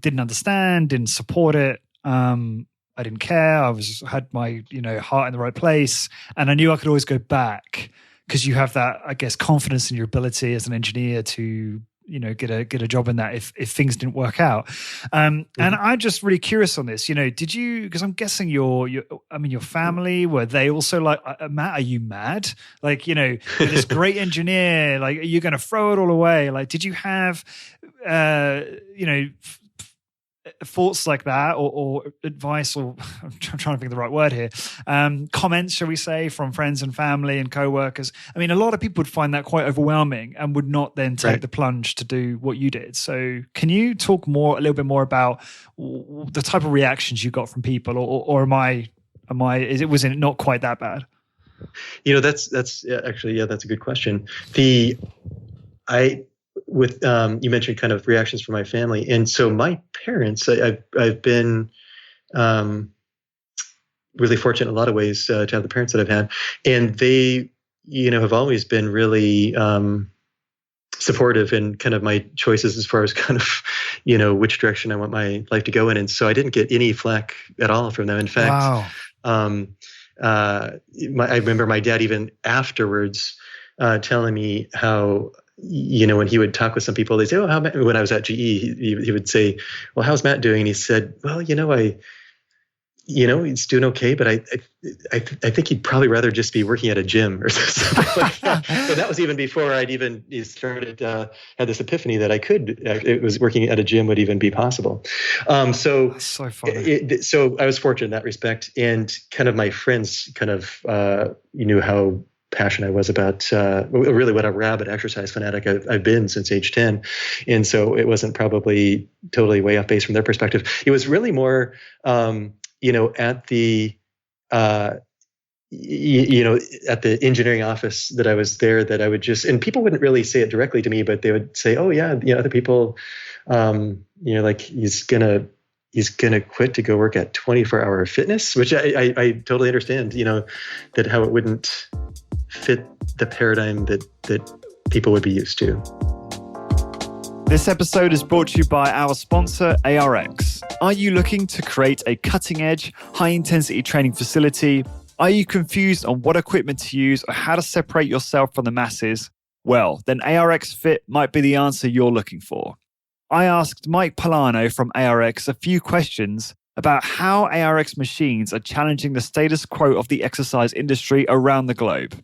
didn't understand, didn't support it. I didn't care. I had my, heart in the right place, and I knew I could always go back, because you have that, I guess, confidence in your ability as an engineer to, get a job in that if things didn't work out. And I'm just really curious on this. Did you? Because I'm guessing your family, were they also like, Matt, are you mad? Like, you're this great engineer. Like, are you going to throw it all away? Like, did you have, thoughts like that, or advice, or I'm trying to think of the right word here, comments, shall we say, from friends and family and co-workers? I mean, a lot of people would find that quite overwhelming and would not then take the plunge to do what you did. So can you talk a little bit more about the type of reactions you got from people, or was it not quite that bad? That's actually, that's a good question. You mentioned kind of reactions from my family, and so my parents, I've been really fortunate in a lot of ways to have the parents that I've had, and they have always been really supportive in kind of my choices as far as kind of which direction I want my life to go in. And so I didn't get any flack at all from them. In fact, I remember my dad even afterwards telling me how, when he would talk with some people, they'd say, "Oh, when I was at GE, he would say, well, how's Matt doing?" And he said, "Well, he's doing okay, but I think he'd probably rather just be working at a gym or something like that." So that was even before I'd even started, had this epiphany that it was working at a gym would even be possible. So that's so funny. So I was fortunate in that respect, and kind of my friends kind of knew how passion I was about, really what a rabid exercise fanatic I've been since age 10. And so it wasn't probably totally way off base from their perspective. It was really more, at the, at the engineering office that I was there, that I would just, and people wouldn't really say it directly to me, but they would say, oh yeah, other people, like he's gonna quit to go work at 24-hour fitness, which I totally understand, that how it wouldn't fit the paradigm that people would be used to. This episode is brought to you by our sponsor, ARX. Are you looking to create a cutting-edge, high-intensity training facility? Are you confused on what equipment to use or how to separate yourself from the masses? Well, then ARX Fit might be the answer you're looking for. I asked Mike Polano from ARX a few questions about how ARX machines are challenging the status quo of the exercise industry around the globe.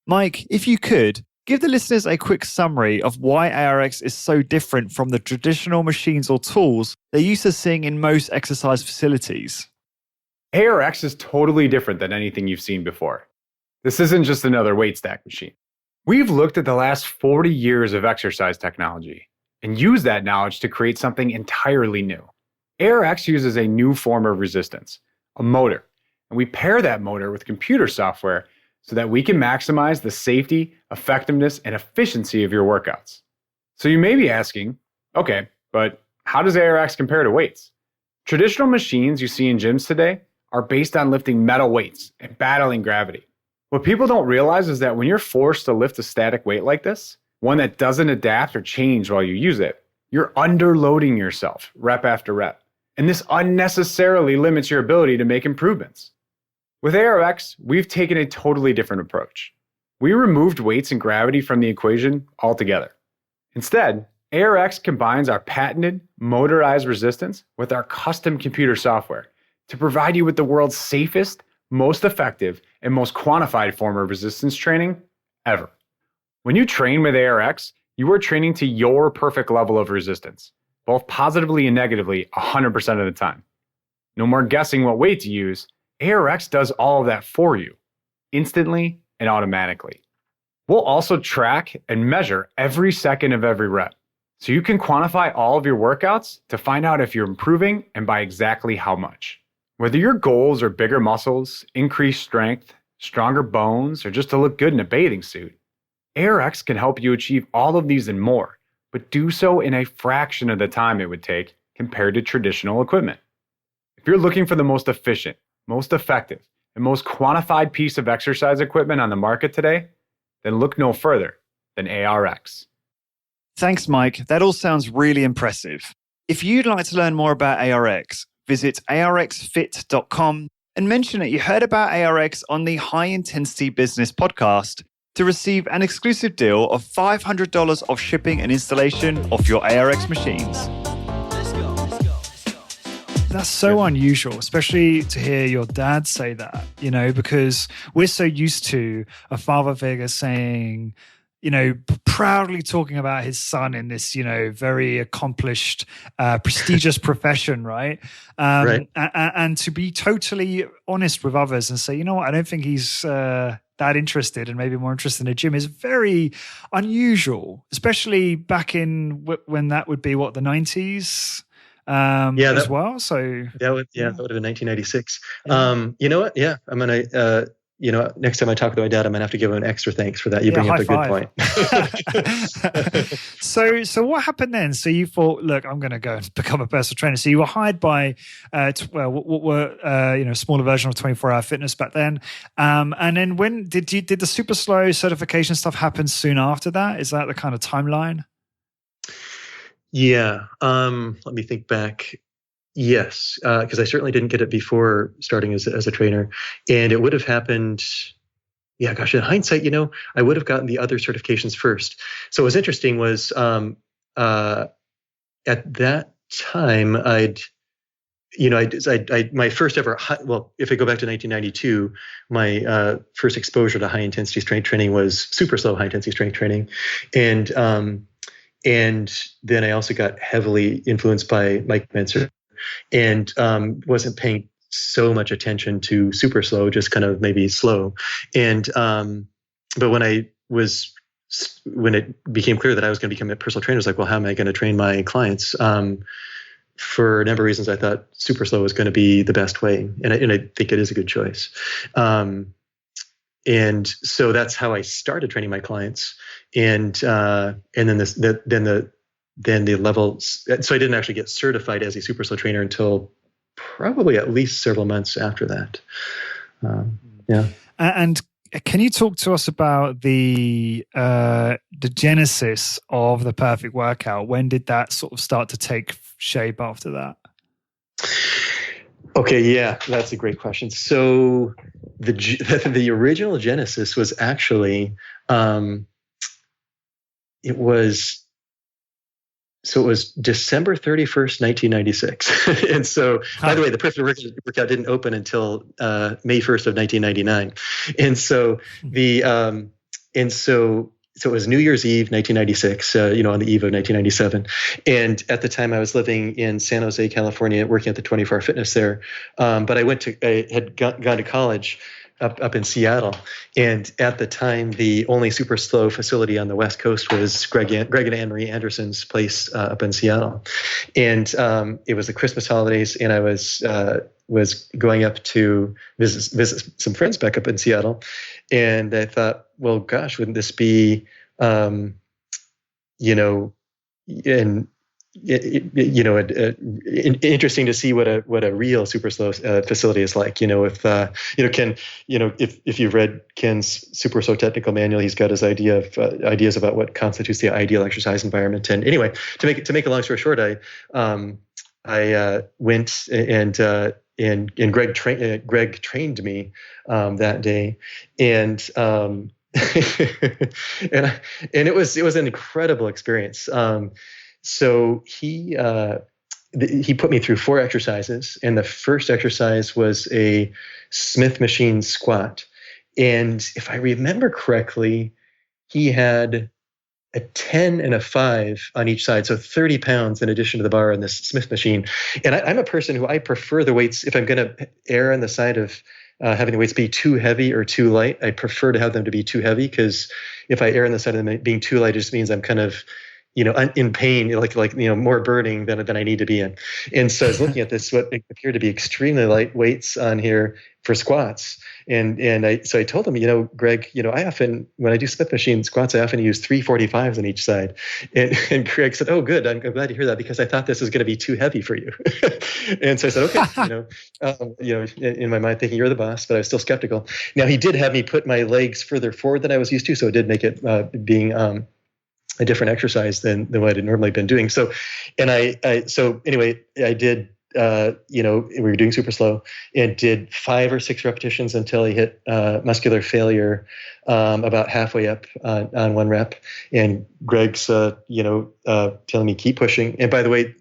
Mike, if you could, give the listeners a quick summary of why ARX is so different from the traditional machines or tools they're used to seeing in most exercise facilities. ARX is totally different than anything you've seen before. This isn't just another weight stack machine. We've looked at the last 40 years of exercise technology and used that knowledge to create something entirely new. ARX uses a new form of resistance, a motor, and we pair that motor with computer software so that we can maximize the safety, effectiveness, and efficiency of your workouts. So you may be asking, okay, but how does ARX compare to weights? Traditional machines you see in gyms today are based on lifting metal weights and battling gravity. What people don't realize is that when you're forced to lift a static weight like this, one that doesn't adapt or change while you use it, you're underloading yourself rep after rep. And this unnecessarily limits your ability to make improvements. With ARX, we've taken a totally different approach. We removed weights and gravity from the equation altogether. Instead, ARX combines our patented motorized resistance with our custom computer software to provide you with the world's safest, most effective, and most quantified form of resistance training ever. When you train with ARX, you are training to your perfect level of resistance, both positively and negatively 100% of the time. No more guessing what weight to use. ARX does all of that for you, instantly and automatically. We'll also track and measure every second of every rep, so you can quantify all of your workouts to find out if you're improving and by exactly how much. Whether your goals are bigger muscles, increased strength, stronger bones, or just to look good in a bathing suit, ARX can help you achieve all of these and more, but do so in a fraction of the time it would take compared to traditional equipment. If you're looking for the most efficient, most effective, and most quantified piece of exercise equipment on the market today, then look no further than ARX. Thanks, Mike. That all sounds really impressive. If you'd like to learn more about ARX, visit arxfit.com and mention that you heard about ARX on the High Intensity Business podcast to receive an exclusive deal of $500 off shipping and installation of your ARX machines. That's so unusual, especially to hear your dad say that, because we're so used to a father figure saying, proudly talking about his son in this, very accomplished, prestigious profession, right? Right. And to be totally honest with others and say, you know what, I don't think he's that interested and maybe more interested in a gym is very unusual, especially back in when that would be, the 90s? As well. So that would have been 1996. Yeah. You know what? Yeah, I'm gonna. Next time I talk with my dad, I'm gonna have to give him an extra thanks for that. You bring up a good point. So what happened then? So you thought, look, I'm going to go and become a personal trainer. So you were hired by, what were smaller version of 24-hour fitness back then. And then when did the super slow certification stuff happen soon after that? Is that the kind of timeline? Yeah. Let me think back. Yes, because I certainly didn't get it before starting as a trainer, and it would have happened. Yeah, gosh, in hindsight, I would have gotten the other certifications first. So what was interesting was at that time, my first ever, if I go back to 1992, my first exposure to high intensity strength training was super slow high intensity strength training, and then I also got heavily influenced by Mike Menzer, and wasn't paying so much attention to super slow, just kind of maybe slow. And but when it became clear that I was going to become a personal trainer, I was like, well, how am I going to train my clients? For a number of reasons, I thought super slow was going to be the best way, and I think it is a good choice. And so that's how I started training my clients, and then the levels. So I didn't actually get certified as a super slow trainer until probably at least several months after that. Yeah. And can you talk to us about the genesis of the perfect workout? When did that sort of start to take shape after that? Okay, yeah, that's a great question. So the original genesis was actually it was December 31st, 1996. And so, by the way, the perfect workout didn't open until May 1st of 1999. And so so it was New Year's Eve, 1996, on the eve of 1997. And at the time I was living in San Jose, California, working at the 24 Hour Fitness there. But I had gone to college up in Seattle. And at the time, the only super slow facility on the West Coast was Greg and Anne-Marie Anderson's place up in Seattle. And it was the Christmas holidays, and I was going up to visit some friends back up in Seattle. And I thought, well, gosh, wouldn't this be, interesting to see what a real super slow facility is like. If you've read Ken's super slow technical manual, he's got his ideas about what constitutes the ideal exercise environment. And anyway, to make a long story short, I went and Greg trained me that day, and and it was an incredible experience. So he put me through 4 exercises, and the first exercise was a Smith machine squat. And if I remember correctly, he had a 10 and a 5 on each side, so 30 pounds in addition to the bar on this Smith machine. And I'm a person who I prefer the weights, if I'm going to err on the side of having the weights be too heavy or too light, I prefer to have them to be too heavy, because if I err on the side of them being too light, it just means I'm kind of in pain, like more burning than I need to be in. And so I was looking at this, what appeared to be extremely light weights on here for squats. And I told him, Greg, I often, when I do Smith machine squats, I often use 345s on each side. And Greg said, oh, good. I'm glad to hear that, because I thought this was going to be too heavy for you. And so I said, okay, in my mind thinking you're the boss, but I was still skeptical. Now he did have me put my legs further forward than I was used to. So it did make it being a different exercise than what I'd normally been doing. So, so anyway, I did, we were doing super slow, and did 5 or 6 repetitions until I hit muscular failure about halfway up on 1 rep. And Greg's, telling me keep pushing. And by the way,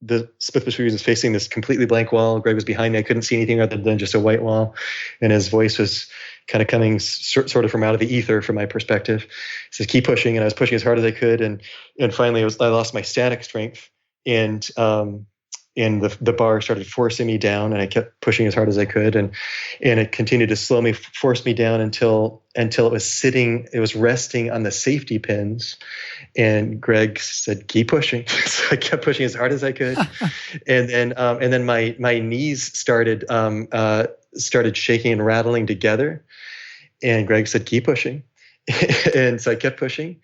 the Smith machine was facing this completely blank wall. Greg was behind me. I couldn't see anything other than just a white wall. And his voice was kind of coming sort of from out of the ether from my perspective. He says, keep pushing. And I was pushing as hard as I could. And finally I lost my static strength, and the bar started forcing me down, and I kept pushing as hard as I could. And it continued to slowly force me down until it was resting on the safety pins. And Greg said, keep pushing. So I kept pushing as hard as I could. And then my knees started shaking and rattling together. And Greg said, keep pushing. And so I kept pushing.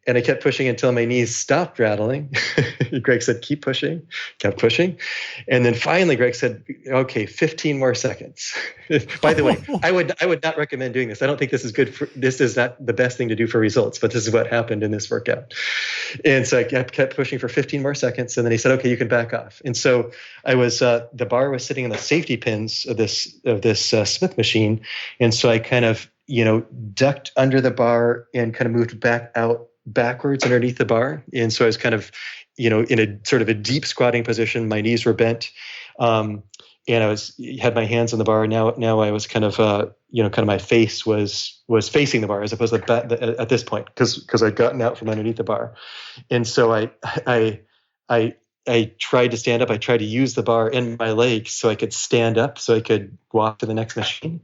And I kept pushing until my knees stopped rattling. Greg said, keep pushing, kept pushing. And then finally Greg said, okay, 15 more seconds. By the way, I would not recommend doing this. I don't think this is this is not the best thing to do for results, but this is what happened in this workout. And so I kept pushing for 15 more seconds. And then he said, okay, you can back off. And so I was, the bar was sitting in the safety pins of this Smith machine. And so I kind of, ducked under the bar and kind of moved backwards underneath the bar. And so I was kind of, in a sort of a deep squatting position. My knees were bent. And I had my hands on the bar. Now I was kind of, kind of my face was facing the bar, as opposed to at this point, because I'd gotten out from underneath the bar. And so I tried to stand up. I tried to use the bar in my legs so I could stand up, so I could walk to the next machine.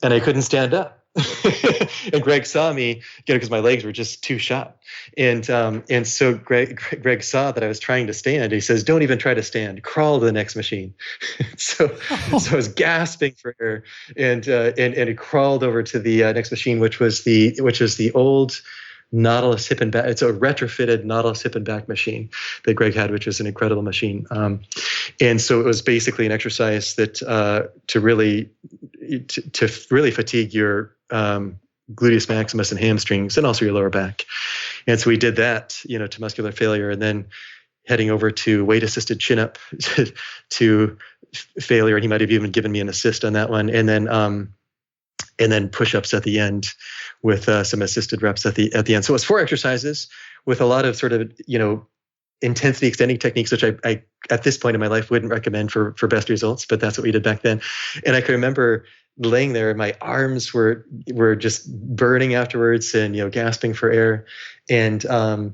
And I couldn't stand up. and Greg saw me, because my legs were just too shot. And so Greg saw that I was trying to stand. He says, "Don't even try to stand. Crawl to the next machine." So I was gasping for air, and it crawled over to the next machine, which was the old Nautilus hip and back. It's a retrofitted Nautilus hip and back machine that Greg had, which is an incredible machine. And so it was basically an exercise that to really fatigue your gluteus maximus and hamstrings, and also your lower back. And so we did that, to muscular failure, and then heading over to weight assisted chin up to failure. And he might have even given me an assist on that one. And then push-ups at the end with some assisted reps at the end. So it was 4 exercises with a lot of sort of, intensity extending techniques, which I at this point in my life wouldn't recommend for best results, but that's what we did back then. And I can remember laying there, my arms were just burning afterwards, and gasping for air, and and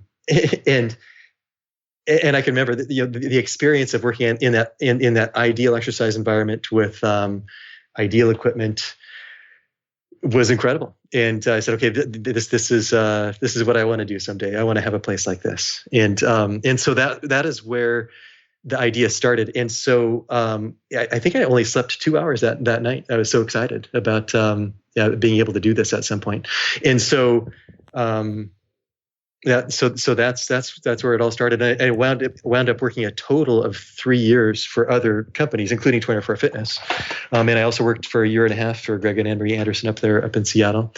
I can remember the experience of working in that ideal exercise environment with ideal equipment was incredible. And I said, okay, this is what I want to do someday. I want to have a place like this. And so that is where the idea started. And so I think I only slept 2 hours that night. I was so excited about being able to do this at some point. And so so that's where it all started. I wound up working a total of 3 years for other companies, including 24 Fitness. And I also worked for a year and a half for Greg and Anne-Marie Anderson up in Seattle.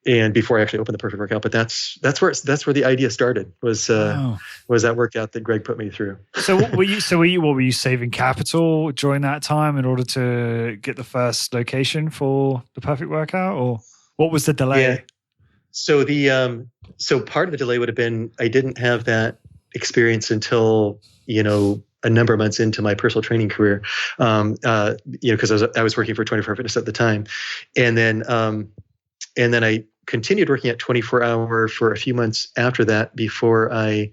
And before I actually opened the Perfect Workout, but that's where the idea started, was that workout that Greg put me through. So were you saving capital during that time in order to get the first location for the Perfect Workout, or what was the delay? Yeah. So so part of the delay would have been I didn't have that experience until a number of months into my personal training career, because I was working for 24 Fitness at the time, and then I continued working at 24 Hour for a few months after that before I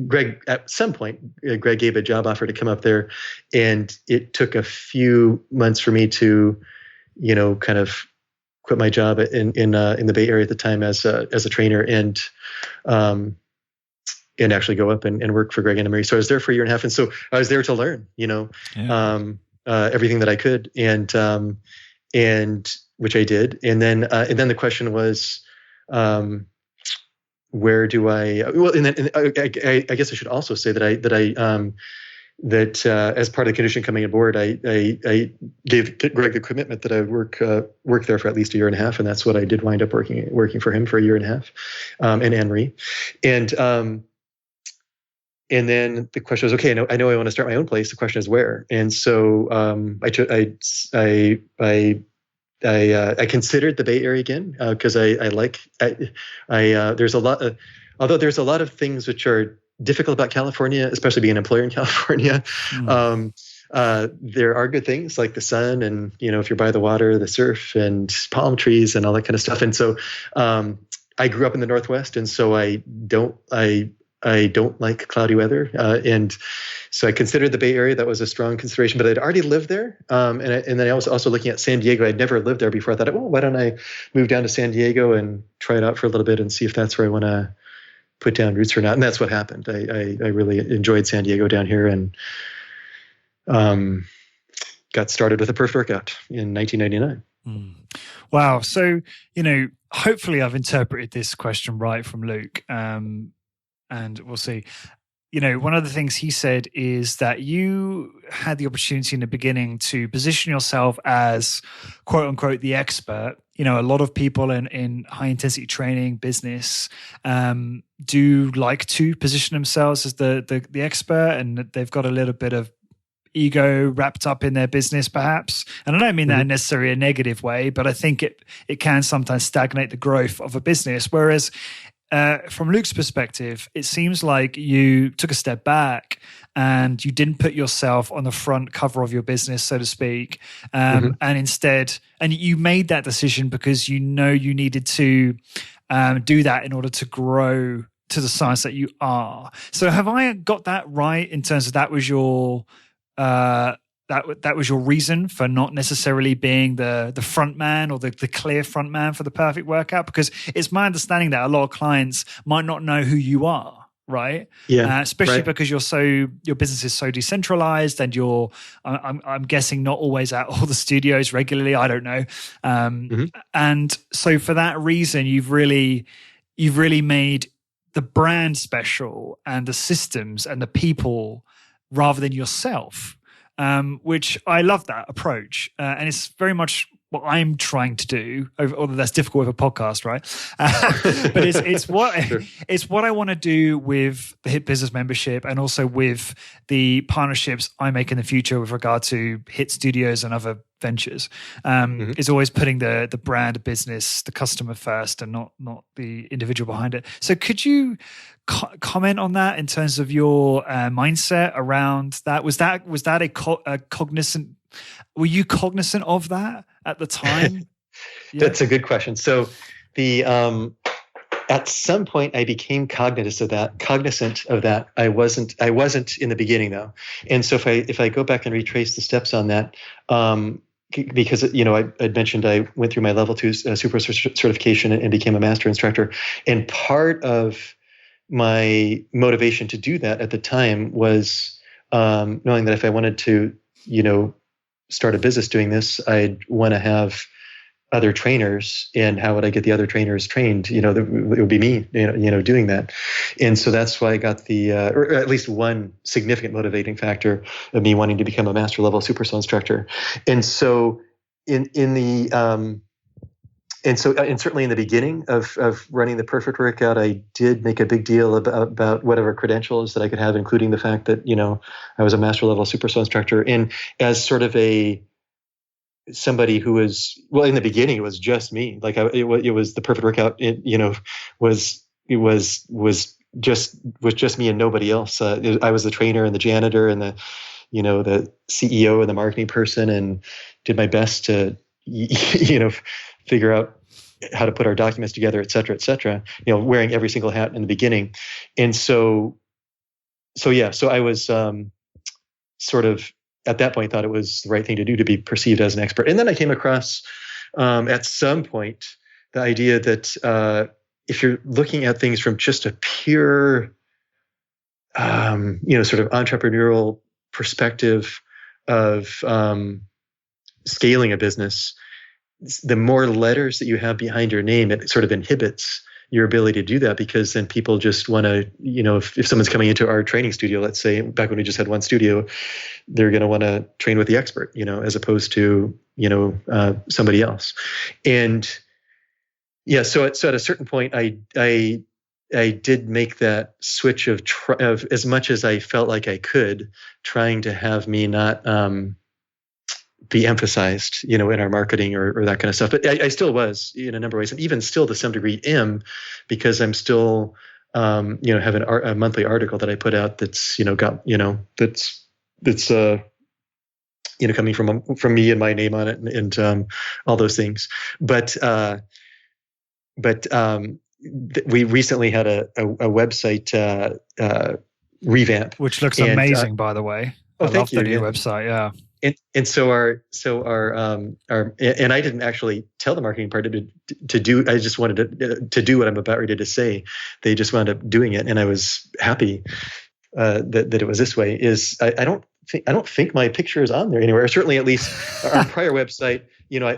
Greg, at some point, Greg gave a job offer to come up there, and it took a few months for me to kind of quit my job in the Bay Area at the time as a trainer, and actually go up and work for Greg and Anne-Marie. So I was there for a year and a half, and so I was there to learn, everything that I could, and which I did, and then the question was, where do I? Well, and then I guess I should also say that as part of the condition coming aboard, I gave Greg the commitment that I work there for at least a year and a half, and that's what I did wind up working for him for a year and a half, and Anne-Marie, and then the question was, okay, I know I want to start my own place. The question is where, and so I considered the Bay Area again, because although there's a lot of things which are difficult about California, especially being an employer in California. There are good things like the sun, and if you're by the water, the surf and palm trees and all that kind of stuff. And so I grew up in the Northwest, and so I don't like cloudy weather, and so I considered the Bay Area. That was a strong consideration, but I'd already lived there, and then I was also looking at San Diego. I'd never lived there before. I thought, well, why don't I move down to San Diego and try it out for a little bit and see if that's where I want to put down roots or not. And that's what happened. I really enjoyed San Diego down here, and got started with a Perfect Workout in 1999. Wow. So, hopefully I've interpreted this question right from Luke, and we'll see. One of the things he said is that you had the opportunity in the beginning to position yourself as, quote unquote, the expert. A lot of people in high intensity training business do like to position themselves as the expert, and they've got a little bit of ego wrapped up in their business, perhaps. And I don't mean that in necessarily a negative way, but I think it can sometimes stagnate the growth of a business. Whereas from Luke's perspective, it seems like you took a step back and you didn't put yourself on the front cover of your business, so to speak, and instead, and you made that decision because you needed to do that in order to grow to the size that you are. So have I got that right in terms of that was your that was your reason for not necessarily being the front man or the clear front man for the perfect workout? Because it's my understanding that a lot of clients might not know who you are, right? Yeah, especially right. because your business is so decentralized, and I'm guessing not always at all the studios regularly. I don't know, and so for that reason, you've really made the brand special and the systems and the people rather than yourself. Which I love that approach. And it's very much what I'm trying to do, although that's difficult with a podcast, right? But it's what I want to do with the Hit Business membership, and also with the partnerships I make in the future with regard to Hit Studios and other ventures. Is always putting the brand business, the customer first, and not the individual behind it. So could you comment on that in terms of your mindset around that? Was that a cognizant? Were you cognizant of that at the time? Yeah. That's a good question. So the at some point I became cognizant of that. I wasn't in the beginning though. And so if I go back and retrace the steps on that, because I'd mentioned I went through my level 2 super certification and became a master instructor, and part of my motivation to do that at the time was knowing that if I wanted to, start a business doing this, I'd want to have other trainers. And how would I get the other trainers trained? It would be me, doing that. And so that's why I got or at least one significant motivating factor of me wanting to become a master level Supercell instructor. And so and certainly in the beginning of running the perfect workout, I did make a big deal about whatever credentials that I could have, including the fact that, I was a master level Supercell instructor. And as sort of somebody who was, well, in the beginning, it was just me. Like it was the perfect workout. Was just me and nobody else. I was the trainer and the janitor and the CEO and the marketing person, and did my best to, figure out how to put our documents together, et cetera, wearing every single hat in the beginning. And so I was sort of at that point thought it was the right thing to do to be perceived as an expert. And then I came across at some point the idea that if you're looking at things from just a pure, sort of entrepreneurial perspective of scaling a business, the more letters that you have behind your name, it sort of inhibits your ability to do that, because then people just want to, if someone's coming into our training studio, let's say back when we just had one studio, they're going to want to train with the expert, as opposed to, somebody else. And yeah, so at a certain point, I did make that switch of as much as I felt like I could, trying to have me not, be emphasized, in our marketing or that kind of stuff. But I still was in a number of ways, and even still to some degree am, because I'm still, have a monthly article that I put out that's, that's coming from me and my name on it, and all those things. But we recently had a website revamp, which looks amazing, by the way. I love the new website. Yeah. And so our and I didn't actually tell the marketing part to do. I just wanted to do what I'm about ready to say. They just wound up doing it, and I was happy that it was this way. I don't think my picture is on there anywhere. Or certainly, at least our prior website.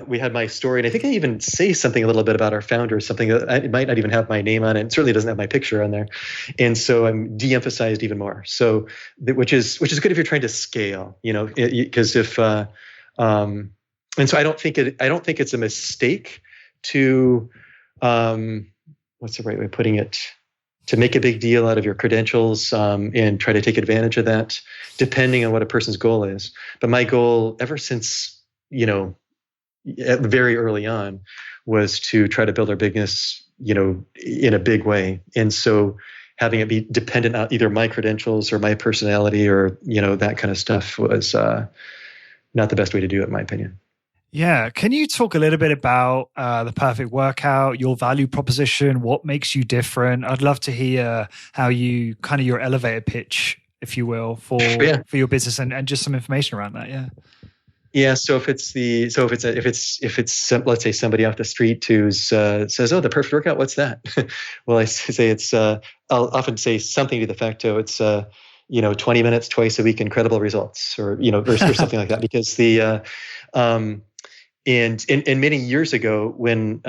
We had my story, and I think I even say something a little bit about our founder, something that it might not even have my name on it. It certainly doesn't have my picture on there, and so I'm de-emphasized even more. So, which is good if you're trying to scale, because if and so I don't think it's a mistake to what's the right way of putting it? To make a big deal out of your credentials and try to take advantage of that, depending on what a person's goal is. But my goal, ever since very early on, was to try to build our business, in a big way. And so having it be dependent on either my credentials or my personality or, that kind of stuff was not the best way to do it, in my opinion. Yeah. Can you talk a little bit about the perfect workout, your value proposition, what makes you different? I'd love to hear how your elevator pitch if you will, for Yeah. your business, and just some information around that. Yeah. Yeah. So if it's let's say somebody off the street who says, "Oh, the perfect workout, what's that?" Well, I say I'll often say something to the effect, "Oh, it's 20 minutes twice a week, incredible results," or or something like that. Because and many years ago, when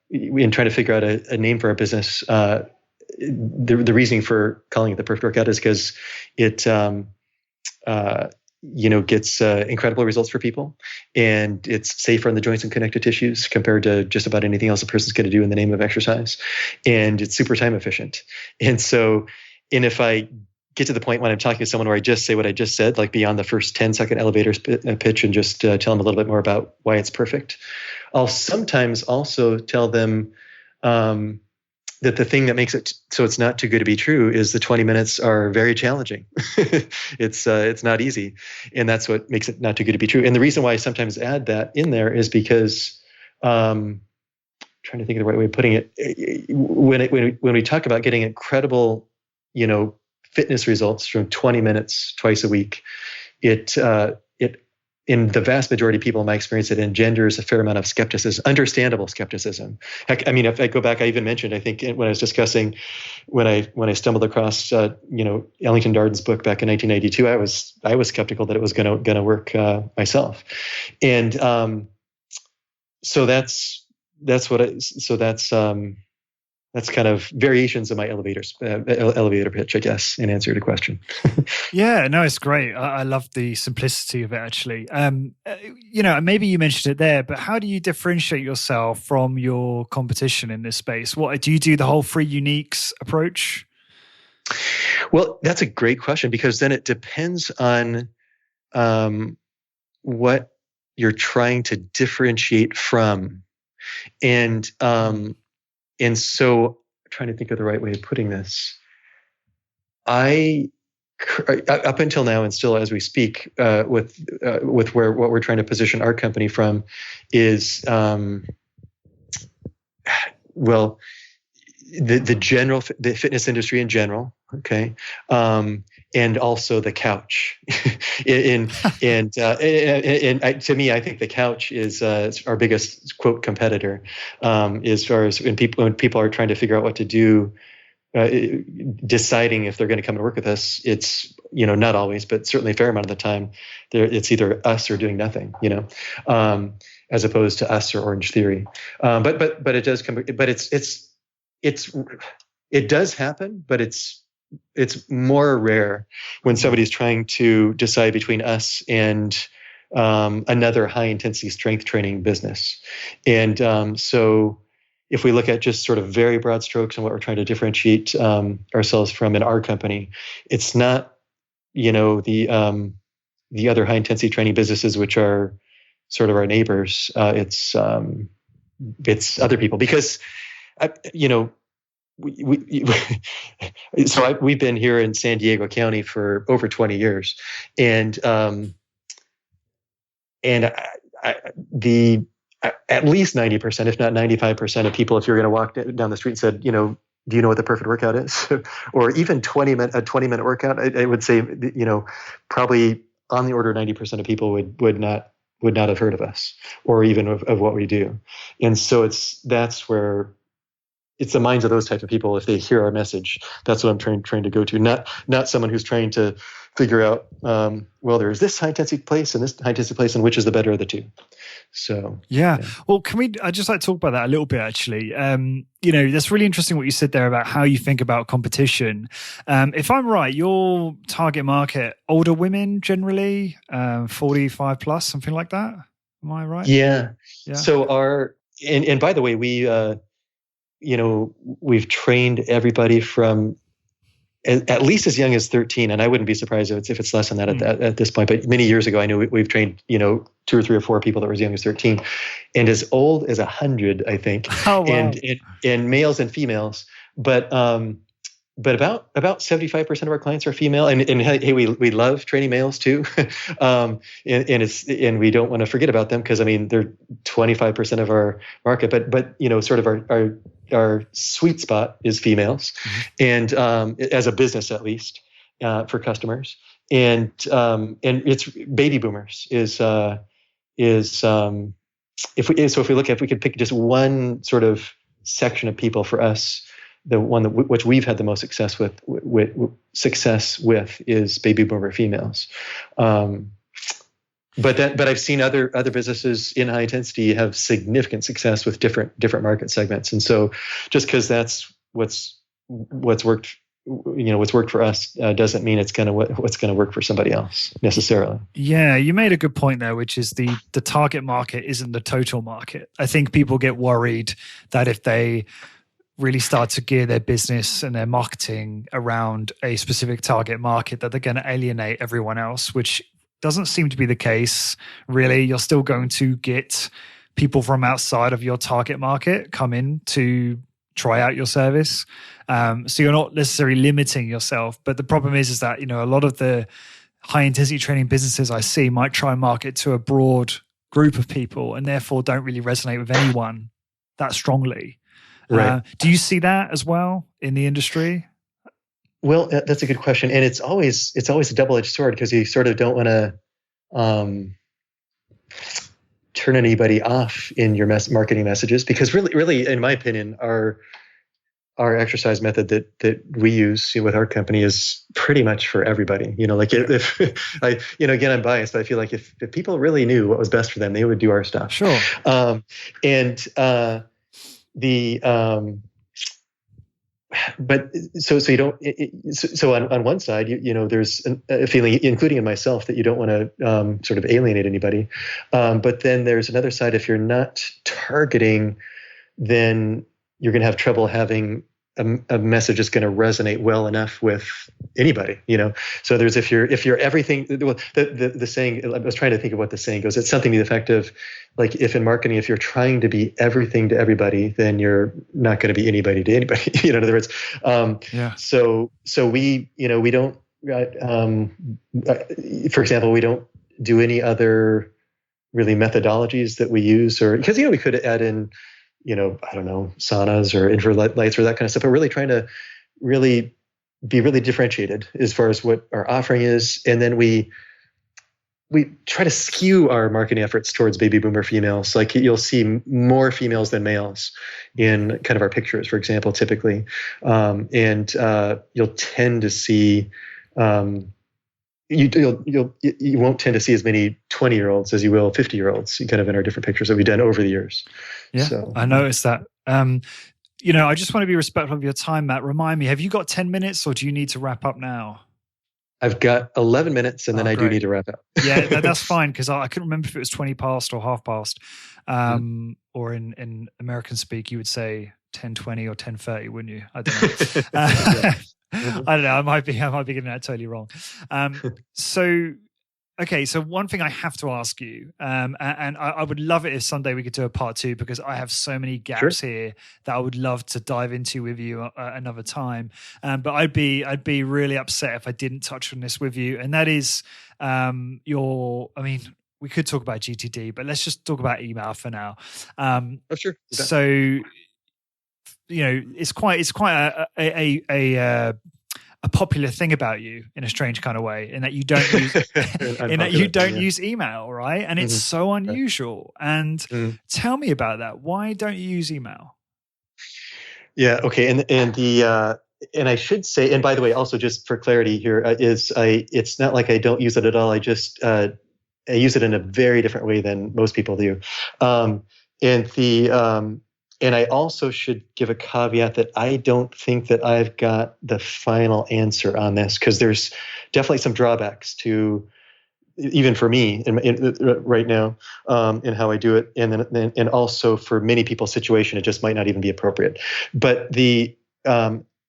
in trying to figure out a name for our business, the reasoning for calling it the perfect workout is because it gets incredible results for people, and it's safer on the joints and connective tissues compared to just about anything else a person's going to do in the name of exercise, and it's super time efficient. And if I get to the point when I'm talking to someone where I just say what I just said, like beyond the first 10-second elevator pitch, and just tell them a little bit more about why it's perfect, I'll sometimes also tell them that the thing that makes it so it's not too good to be true is the 20 minutes are very challenging. It's not easy, and that's what makes it not too good to be true. And the reason why I sometimes add that in there is because trying to think of the right way of putting it. When we talk about getting incredible, fitness results from 20 minutes twice a week, it in the vast majority of people, in my experience, it engenders a fair amount of skepticism, understandable skepticism. Heck, I mean, if I go back, I even mentioned, I think when I was discussing, when I stumbled across, Ellington Darden's book back in 1992, I was skeptical that it was going to work myself. And so that's kind of variations of my elevator pitch, I guess, in answer to the question. Yeah, no, it's great. I love the simplicity of it, actually. Maybe you mentioned it there, but how do you differentiate yourself from your competition in this space? What do you do? The whole free uniques approach? Well, that's a great question, because then it depends on what you're trying to differentiate from, and so, I'm trying to think of the right way of putting this. Up until now, and still as we speak, with what we're trying to position our company from is, the fitness industry in general, okay, and also the couch. To me, I think the couch is our biggest quote competitor, as far as when people are trying to figure out what to do, deciding if they're going to come and work with us. It's not always, but certainly a fair amount of the time, it's either us or doing nothing. As opposed to us or Orange Theory. But it does come. But it does happen, but it's more rare when somebody's trying to decide between us and another high intensity strength training business. And so if we look at just sort of very broad strokes and what we're trying to differentiate ourselves from in our company, it's not the other high intensity training businesses, which are sort of our neighbors. It's other people, because we've been here in San Diego County for over 20 years, and at least 90%, if not 95% of people, if you're going to walk down the street and said, do you know what the perfect workout is? Or even a 20-minute workout, I would say, probably on the order of 90% of people would not have heard of us, or even of what we do. And so that's where it's the minds of those types of people. If they hear our message, that's what I'm trying to go to. Not someone who's trying to figure out, there's this high intensity place and this high intensity place, and which is the better of the two. So yeah. Well, I'd just like to talk about that a little bit, actually. That's really interesting what you said there about how you think about competition. If I'm right, your target market, older women generally, 45 plus, something like that. Am I right? Yeah. So and by the way, we've trained everybody from at least as young as 13, and I wouldn't be surprised if it's less than that at this point. But many years ago, I knew we've trained 2 or 3 or 4 people that were as young as 13, and as old as 100, I think. Oh, wow. And males and females, but about 75% of our clients are female, and hey, we love training males too, and we don't want to forget about them, because they're 25% of our market, but sort of our sweet spot is females, and as a business at least, for customers, and it's baby boomers if we look at, if we could pick just one sort of section of people for us, the one that which we've had the most success with is baby boomer females. But I've seen other businesses in high intensity have significant success with different market segments, and so just because that's what's worked, what's worked for us doesn't mean it's what's gonna work for somebody else necessarily. Yeah, you made a good point there, which is the target market isn't the total market. I think people get worried that if they really start to gear their business and their marketing around a specific target market, that they're going to alienate everyone else, which doesn't seem to be the case, really. You're still going to get people from outside of your target market come in to try out your service. So you're not necessarily limiting yourself. But the problem is that, a lot of the high intensity training businesses I see might try and market to a broad group of people and therefore don't really resonate with anyone that strongly. Right. Do you see that as well in the industry? Well, that's a good question, and it's always a double-edged sword, because you sort of don't want to turn anybody off in your marketing messages, because really, in my opinion, our exercise method that we use with our company is pretty much for everybody. If again, I'm biased, but I feel like if people really knew what was best for them, they would do our stuff. Sure. But so you don't. So on one side, there's a feeling, including in myself, that you don't want to sort of alienate anybody. But then there's another side. If you're not targeting, then you're going to have trouble having a message that's going to resonate well enough with anybody. So there's if you're everything. Well, the saying, I was trying to think of what the saying goes. It's something to the effect of, like, if in marketing, if you're trying to be everything to everybody, then you're not going to be anybody to anybody. In other words, yeah. So we we don't. For example, we don't do any other really methodologies that we use, or because we could add in, I don't know, saunas or infrared lights or that kind of stuff. But really trying to be really differentiated as far as what our offering is, and then we try to skew our marketing efforts towards baby boomer females. Like, you'll see more females than males in kind of our pictures, for example, typically, and you'll tend to see. You won't tend to see as many 20-year-olds as you will 50-year-olds, kind of in our different pictures that we've done over the years. Yeah, so, I noticed that. I just want to be respectful of your time, Matt. Remind me, have you got 10 minutes or do you need to wrap up now? I've got 11 minutes and then I do need to wrap up. Yeah, that's fine, because I couldn't remember if it was 20 past or half past. Or in American speak, you would say 10:20 or 10:30, wouldn't you? I don't know. I don't know. I might be getting that totally wrong. So one thing I have to ask you, and I would love it if someday we could do a part 2, because I have so many gaps here that I would love to dive into with you another time. But I'd be really upset if I didn't touch on this with you, and that is we could talk about GTD, but let's just talk about email for now. Sure. So, it's quite a popular thing about you in a strange kind of way, in that you don't use use email, right? And it's so unusual. And tell me about that. Why don't you use email? Yeah. Okay. And I should say, and by the way, also just for clarity here, it's not like I don't use it at all. I just I use it in a very different way than most people do. And I also should give a caveat that I don't think that I've got the final answer on this, because there's definitely some drawbacks to, even for me right now, in how I do it, and also for many people's situation, it just might not even be appropriate. But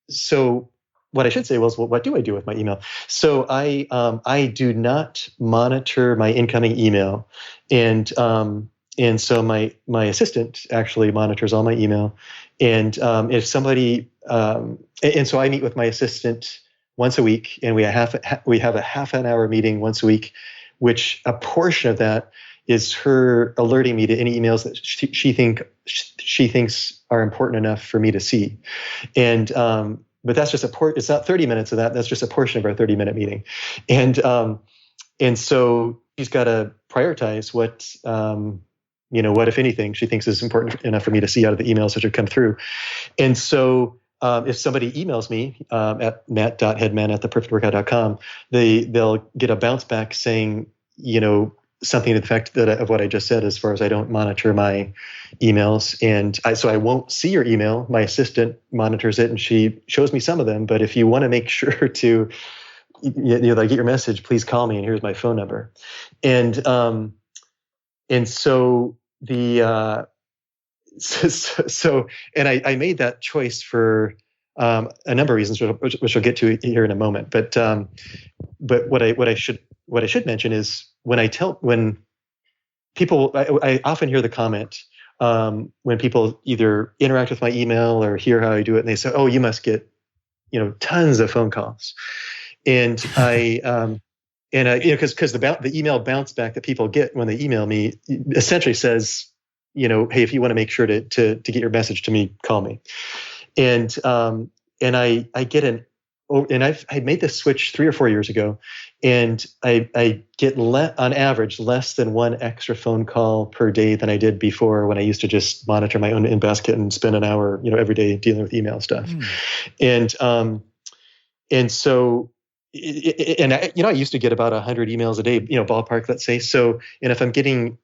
so what I should say was, what do I do with my email? So I do not monitor my incoming email, and so my assistant actually monitors all my email. And if somebody, and so I meet with my assistant once a week, and we have a half an hour meeting once a week, which a portion of that is her alerting me to any emails that she thinks are important enough for me to see. And but that's just it's not 30 minutes of that. That's just a portion of our 30-minute meeting. And so she's got to prioritize what, what, if anything, she thinks is important enough for me to see out of the emails that have come through. And so if somebody emails me at matt.hedman@theperfectworkout.com, they'll get a bounce back saying, something to the effect of what I just said, as far as I don't monitor my emails. And so I won't see your email. My assistant monitors it and she shows me some of them. But if you want to make sure to get your message, please call me, and here's my phone number. And so I made that choice for a number of reasons, which we'll get to here in a moment. But what I should mention is when people, I often hear the comment when people either interact with my email or hear how I do it, and they say, "Oh, you must get tons of phone calls," and because the email bounce back that people get when they email me essentially says, "Hey, if you want to make sure to get your message to me, call me." And I get I made this switch 3 or 4 years ago, and I get on average less than one extra phone call per day than I did before, when I used to just monitor my own in basket and spend an hour, every day dealing with email stuff. And so, I used to get about 100 emails a day, ballpark, let's say. So, and if I'm getting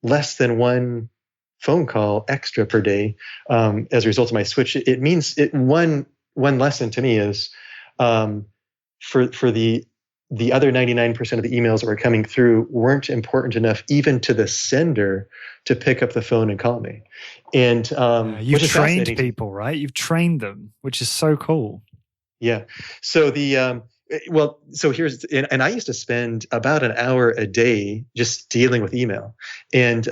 less than one phone call extra per day as a result of my switch, it means one lesson to me is for the other 99% of the emails that were coming through weren't important enough even to the sender to pick up the phone and call me. And you've trained people, right? You've trained them, which is so cool. Yeah. So so here's, and I used to spend about an hour a day just dealing with email, and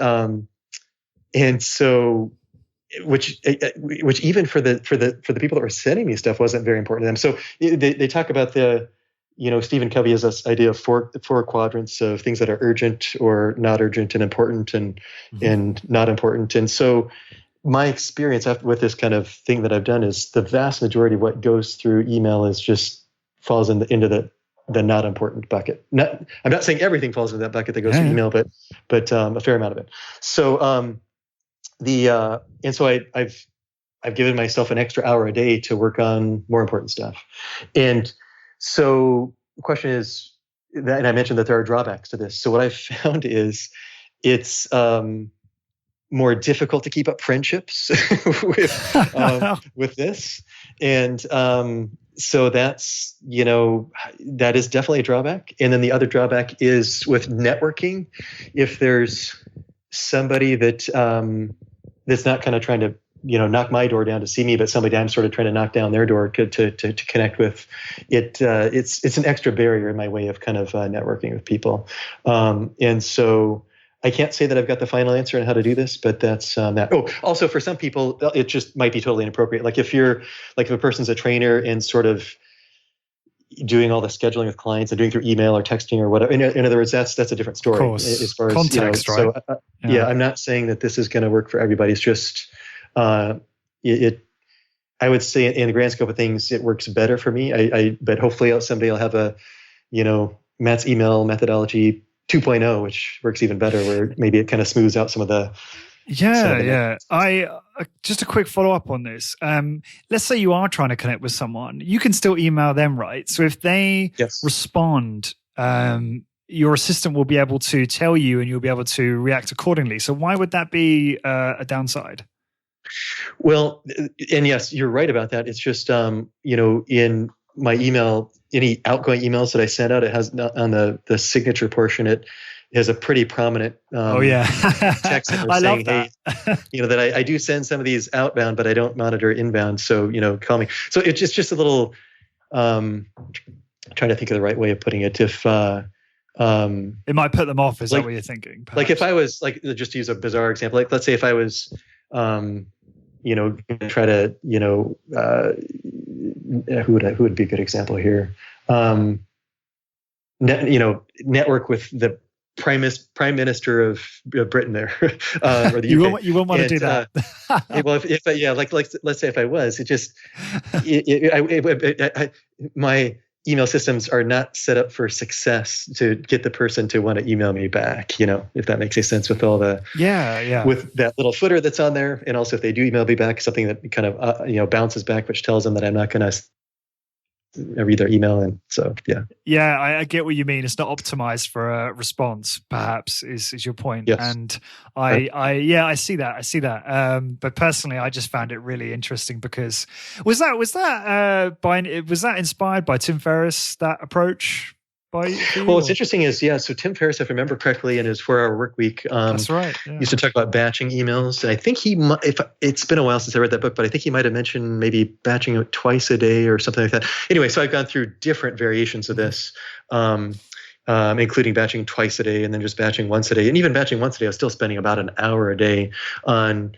so, which even for the people that were sending me stuff wasn't very important to them. So they talk about Stephen Covey has this idea of four quadrants of things that are urgent or not urgent, and important and not important. And so my experience with this kind of thing that I've done is the vast majority of what goes through email is just falls into the not important bucket. I'm not saying everything falls into that bucket that goes through email, but a fair amount of it. So and so I've given myself an extra hour a day to work on more important stuff. And so the question is that, and I mentioned that there are drawbacks to this. So what I've found is it's more difficult to keep up friendships with this. And so that's, that is definitely a drawback. And then the other drawback is with networking. If there's somebody that that's not kind of trying to knock my door down to see me, but somebody I'm sort of trying to knock down their door to connect with, it's an extra barrier in my way of kind of networking with people. And so I can't say that I've got the final answer on how to do this, but that's that. Oh, also for some people, it just might be totally inappropriate. Like if a person's a trainer and sort of doing all the scheduling with clients and doing through email or texting or whatever. In other words, that's a different story. Of course. As far as context, right? So I'm not saying that this is going to work for everybody. It's just I would say in the grand scope of things, it works better for me. But hopefully someday I'll have a Matt's email methodology 2.0, which works even better, where maybe it kind of smooths out some of the. Yeah. I just a quick follow up on this. Let's say you are trying to connect with someone, you can still email them, right? So if they respond, your assistant will be able to tell you, and you'll be able to react accordingly. So why would that be a downside? Well, and yes, you're right about that. It's just in my email, any outgoing emails that I send out, it has on the signature portion, it has a pretty prominent text I saying, love that. hey, that I do send some of these outbound, but I don't monitor inbound. So, call me. So it's just a little, trying to think of the right way of putting it. If it might put them off, is that what you're thinking? Perhaps? Like if I was just to use a bizarre example, like let's say if I was, try to, who would be a good example here? Network with the prime minister of Britain there, or the UK. You won't want to do that. Well, if like let's say if I was, my email systems are not set up for success to get the person to want to email me back. If that makes any sense with all the with that little footer that's on there, and also if they do email me back, something that kind of bounces back, which tells them that I'm not going to read their email. And so I get what you mean. It's not optimized for a response, perhaps is your point. Yes. And I see that but personally I just found it really interesting because was that inspired by Tim Ferriss, that approach? What's interesting is, so Tim Ferriss, if I remember correctly, in his 4-Hour Workweek, that's right. Yeah. Used to talk about batching emails. And I think it's been a while since I read that book, but I think he might have mentioned maybe batching it twice a day or something like that. Anyway, so I've gone through different variations of this, including batching twice a day and then just batching once a day. And even batching once a day, I was still spending about an hour a day on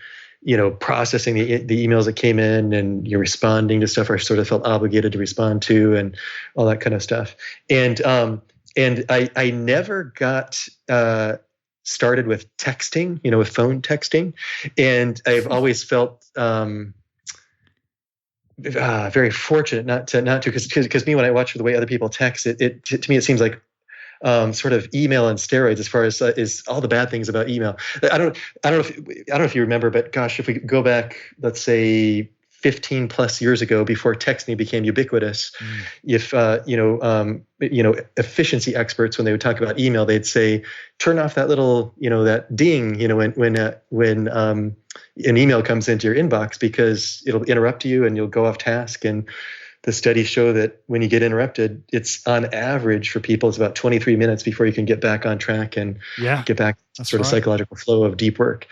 processing the emails that came in, and you're responding to stuff I sort of felt obligated to respond to, and all that kind of stuff. And I never got started with texting, with phone texting, and I've always felt very fortunate not to, because me, when I watch the way other people text, it to me it seems like sort of email on steroids as far as is all the bad things about email. I don't know if you remember, but gosh, if we go back, let's say 15 plus years ago, before texting became ubiquitous, if efficiency experts, when they would talk about email, they'd say, turn off that little, that ding, when an email comes into your inbox, because it'll interrupt you and you'll go off task. And the studies show that when you get interrupted, it's on average for people, it's about 23 minutes before you can get back on track and get back to sort of psychological flow of deep work.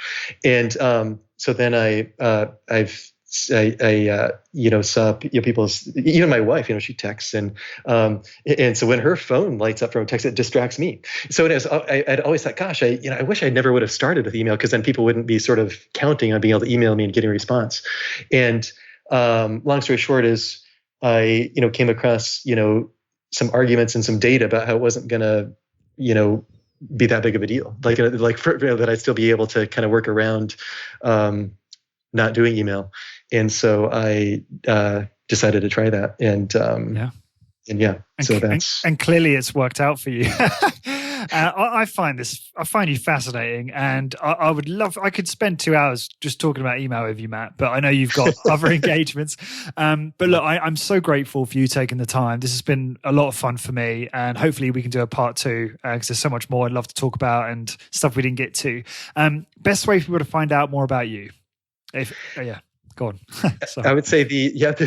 And so then I saw people's, even my wife, she texts, and so when her phone lights up from a text, it distracts me. So I'd always thought, gosh, I wish I never would have started with email, because then people wouldn't be sort of counting on being able to email me and getting a response. And long story short is, I, came across, some arguments and some data about how it wasn't going to, be that big of a deal. That I'd still be able to kind of work around not doing email. And so I decided to try that. And and clearly it's worked out for you. I find you fascinating, and I could spend 2 hours just talking about email with you, Matt, but I know you've got other engagements. But look, I'm so grateful for you taking the time. This has been a lot of fun for me, and hopefully we can do a part 2, because there's so much more I'd love to talk about and stuff we didn't get to. Best way for people to find out more about you? Go on. I would say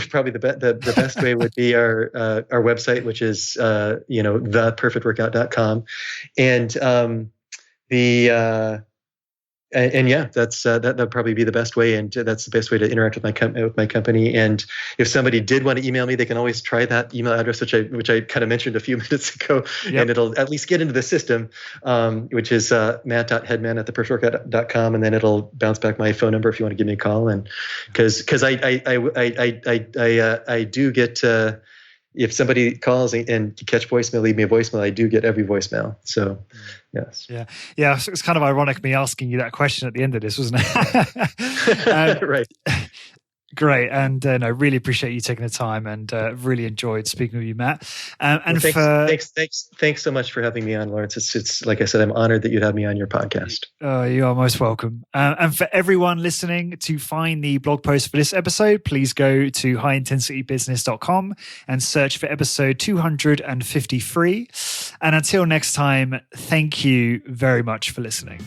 probably the best way would be our website, which is theperfectworkout.com, and that'd probably be the best way, and that's the best way to interact with my company. And if somebody did want to email me, they can always try that email address, which I kind of mentioned a few minutes ago, and it'll at least get into the system, which is matt.hedman@theperfectworkout.com, and then it'll bounce back my phone number if you want to give me a call. And because I do get. If somebody calls and you catch voicemail, leave me a voicemail, I do get every voicemail. So, yes. Yeah. It's kind of ironic me asking you that question at the end of this, wasn't it? Right. Great. And I really appreciate you taking the time, and really enjoyed speaking with you, Matt. Thanks so much for having me on, Lawrence. It's like I said, I'm honored that you'd have me on your podcast. You are most welcome. And for everyone listening, to find the blog post for this episode, please go to highintensitybusiness.com and search for episode 253. And until next time, thank you very much for listening.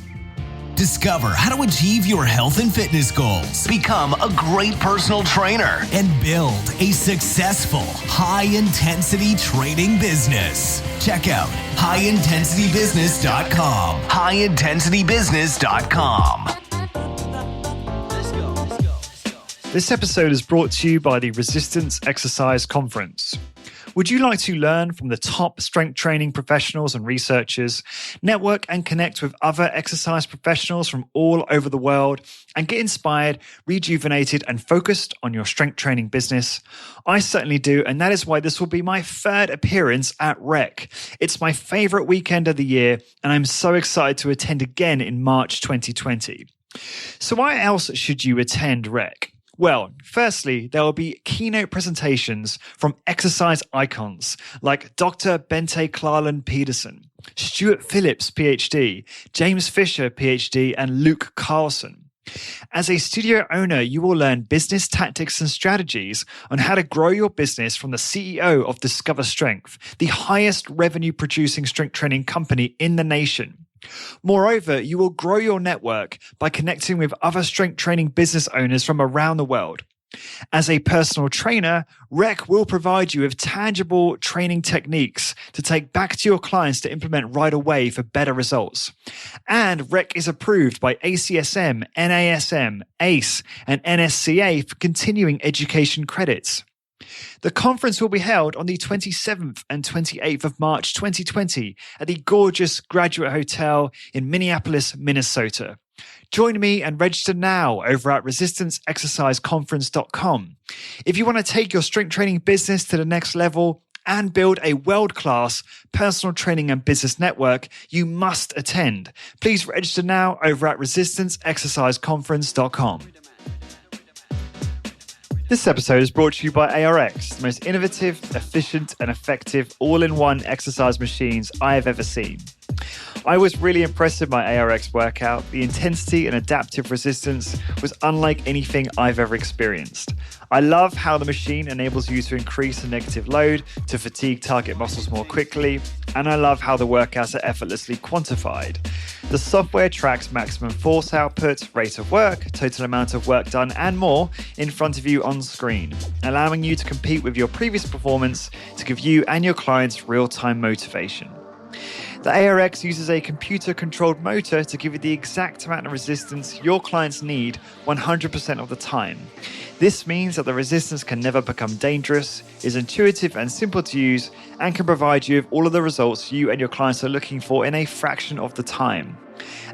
Discover how to achieve your health and fitness goals, become a great personal trainer, and build a successful high-intensity training business. Check out highintensitybusiness.com. highintensitybusiness.com. This episode is brought to you by the Resistance Exercise Conference. Would you like to learn from the top strength training professionals and researchers, network and connect with other exercise professionals from all over the world, and get inspired, rejuvenated, and focused on your strength training business? I certainly do, and that is why this will be my third appearance at REC. It's my favorite weekend of the year, and I'm so excited to attend again in March 2020. So why else should you attend REC? Well, firstly, there will be keynote presentations from exercise icons like Dr. Bente Klarland Peterson, Stuart Phillips, PhD, James Fisher, PhD, and Luke Carlson. As a studio owner, you will learn business tactics and strategies on how to grow your business from the CEO of Discover Strength, the highest revenue producing strength training company in the nation. Moreover, you will grow your network by connecting with other strength training business owners from around the world. As a personal trainer, REC will provide you with tangible training techniques to take back to your clients to implement right away for better results. And REC is approved by ACSM, NASM, ACE, and NSCA for continuing education credits. The conference will be held on the 27th and 28th of March 2020 at the gorgeous Graduate Hotel in Minneapolis, Minnesota. Join me and register now over at resistanceexerciseconference.com. If you want to take your strength training business to the next level and build a world-class personal training and business network, you must attend. Please register now over at resistanceexerciseconference.com. This episode is brought to you by ARX, the most innovative, efficient, and effective all-in-one exercise machines I have ever seen. I was really impressed with my ARX workout. The intensity and adaptive resistance was unlike anything I've ever experienced. I love how the machine enables you to increase the negative load to fatigue target muscles more quickly, and I love how the workouts are effortlessly quantified. The software tracks maximum force output, rate of work, total amount of work done, and more in front of you on screen, allowing you to compete with your previous performance to give you and your clients real-time motivation. The ARX uses a computer-controlled motor to give you the exact amount of resistance your clients need 100% of the time. This means that the resistance can never become dangerous, is intuitive and simple to use, and can provide you with all of the results you and your clients are looking for in a fraction of the time.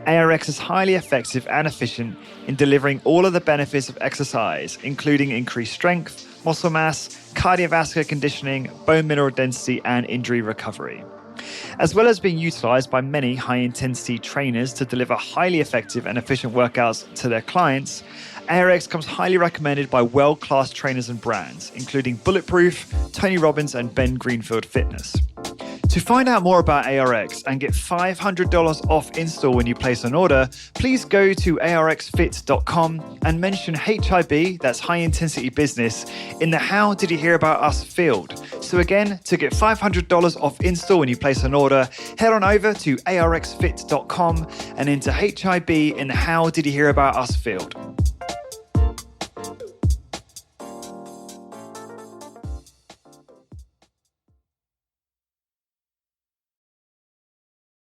ARX is highly effective and efficient in delivering all of the benefits of exercise, including increased strength, muscle mass, cardiovascular conditioning, bone mineral density, and injury recovery. As well as being utilized by many high-intensity trainers to deliver highly effective and efficient workouts to their clients, ARX comes highly recommended by world-class trainers and brands, including Bulletproof, Tony Robbins, and Ben Greenfield Fitness. To find out more about ARX and get $500 off install when you place an order, please go to arxfit.com and mention HIB, that's High Intensity Business, in the How Did You Hear About Us field. So again, to get $500 off install when you place an order, head on over to arxfit.com and enter HIB in the How Did You Hear About Us field.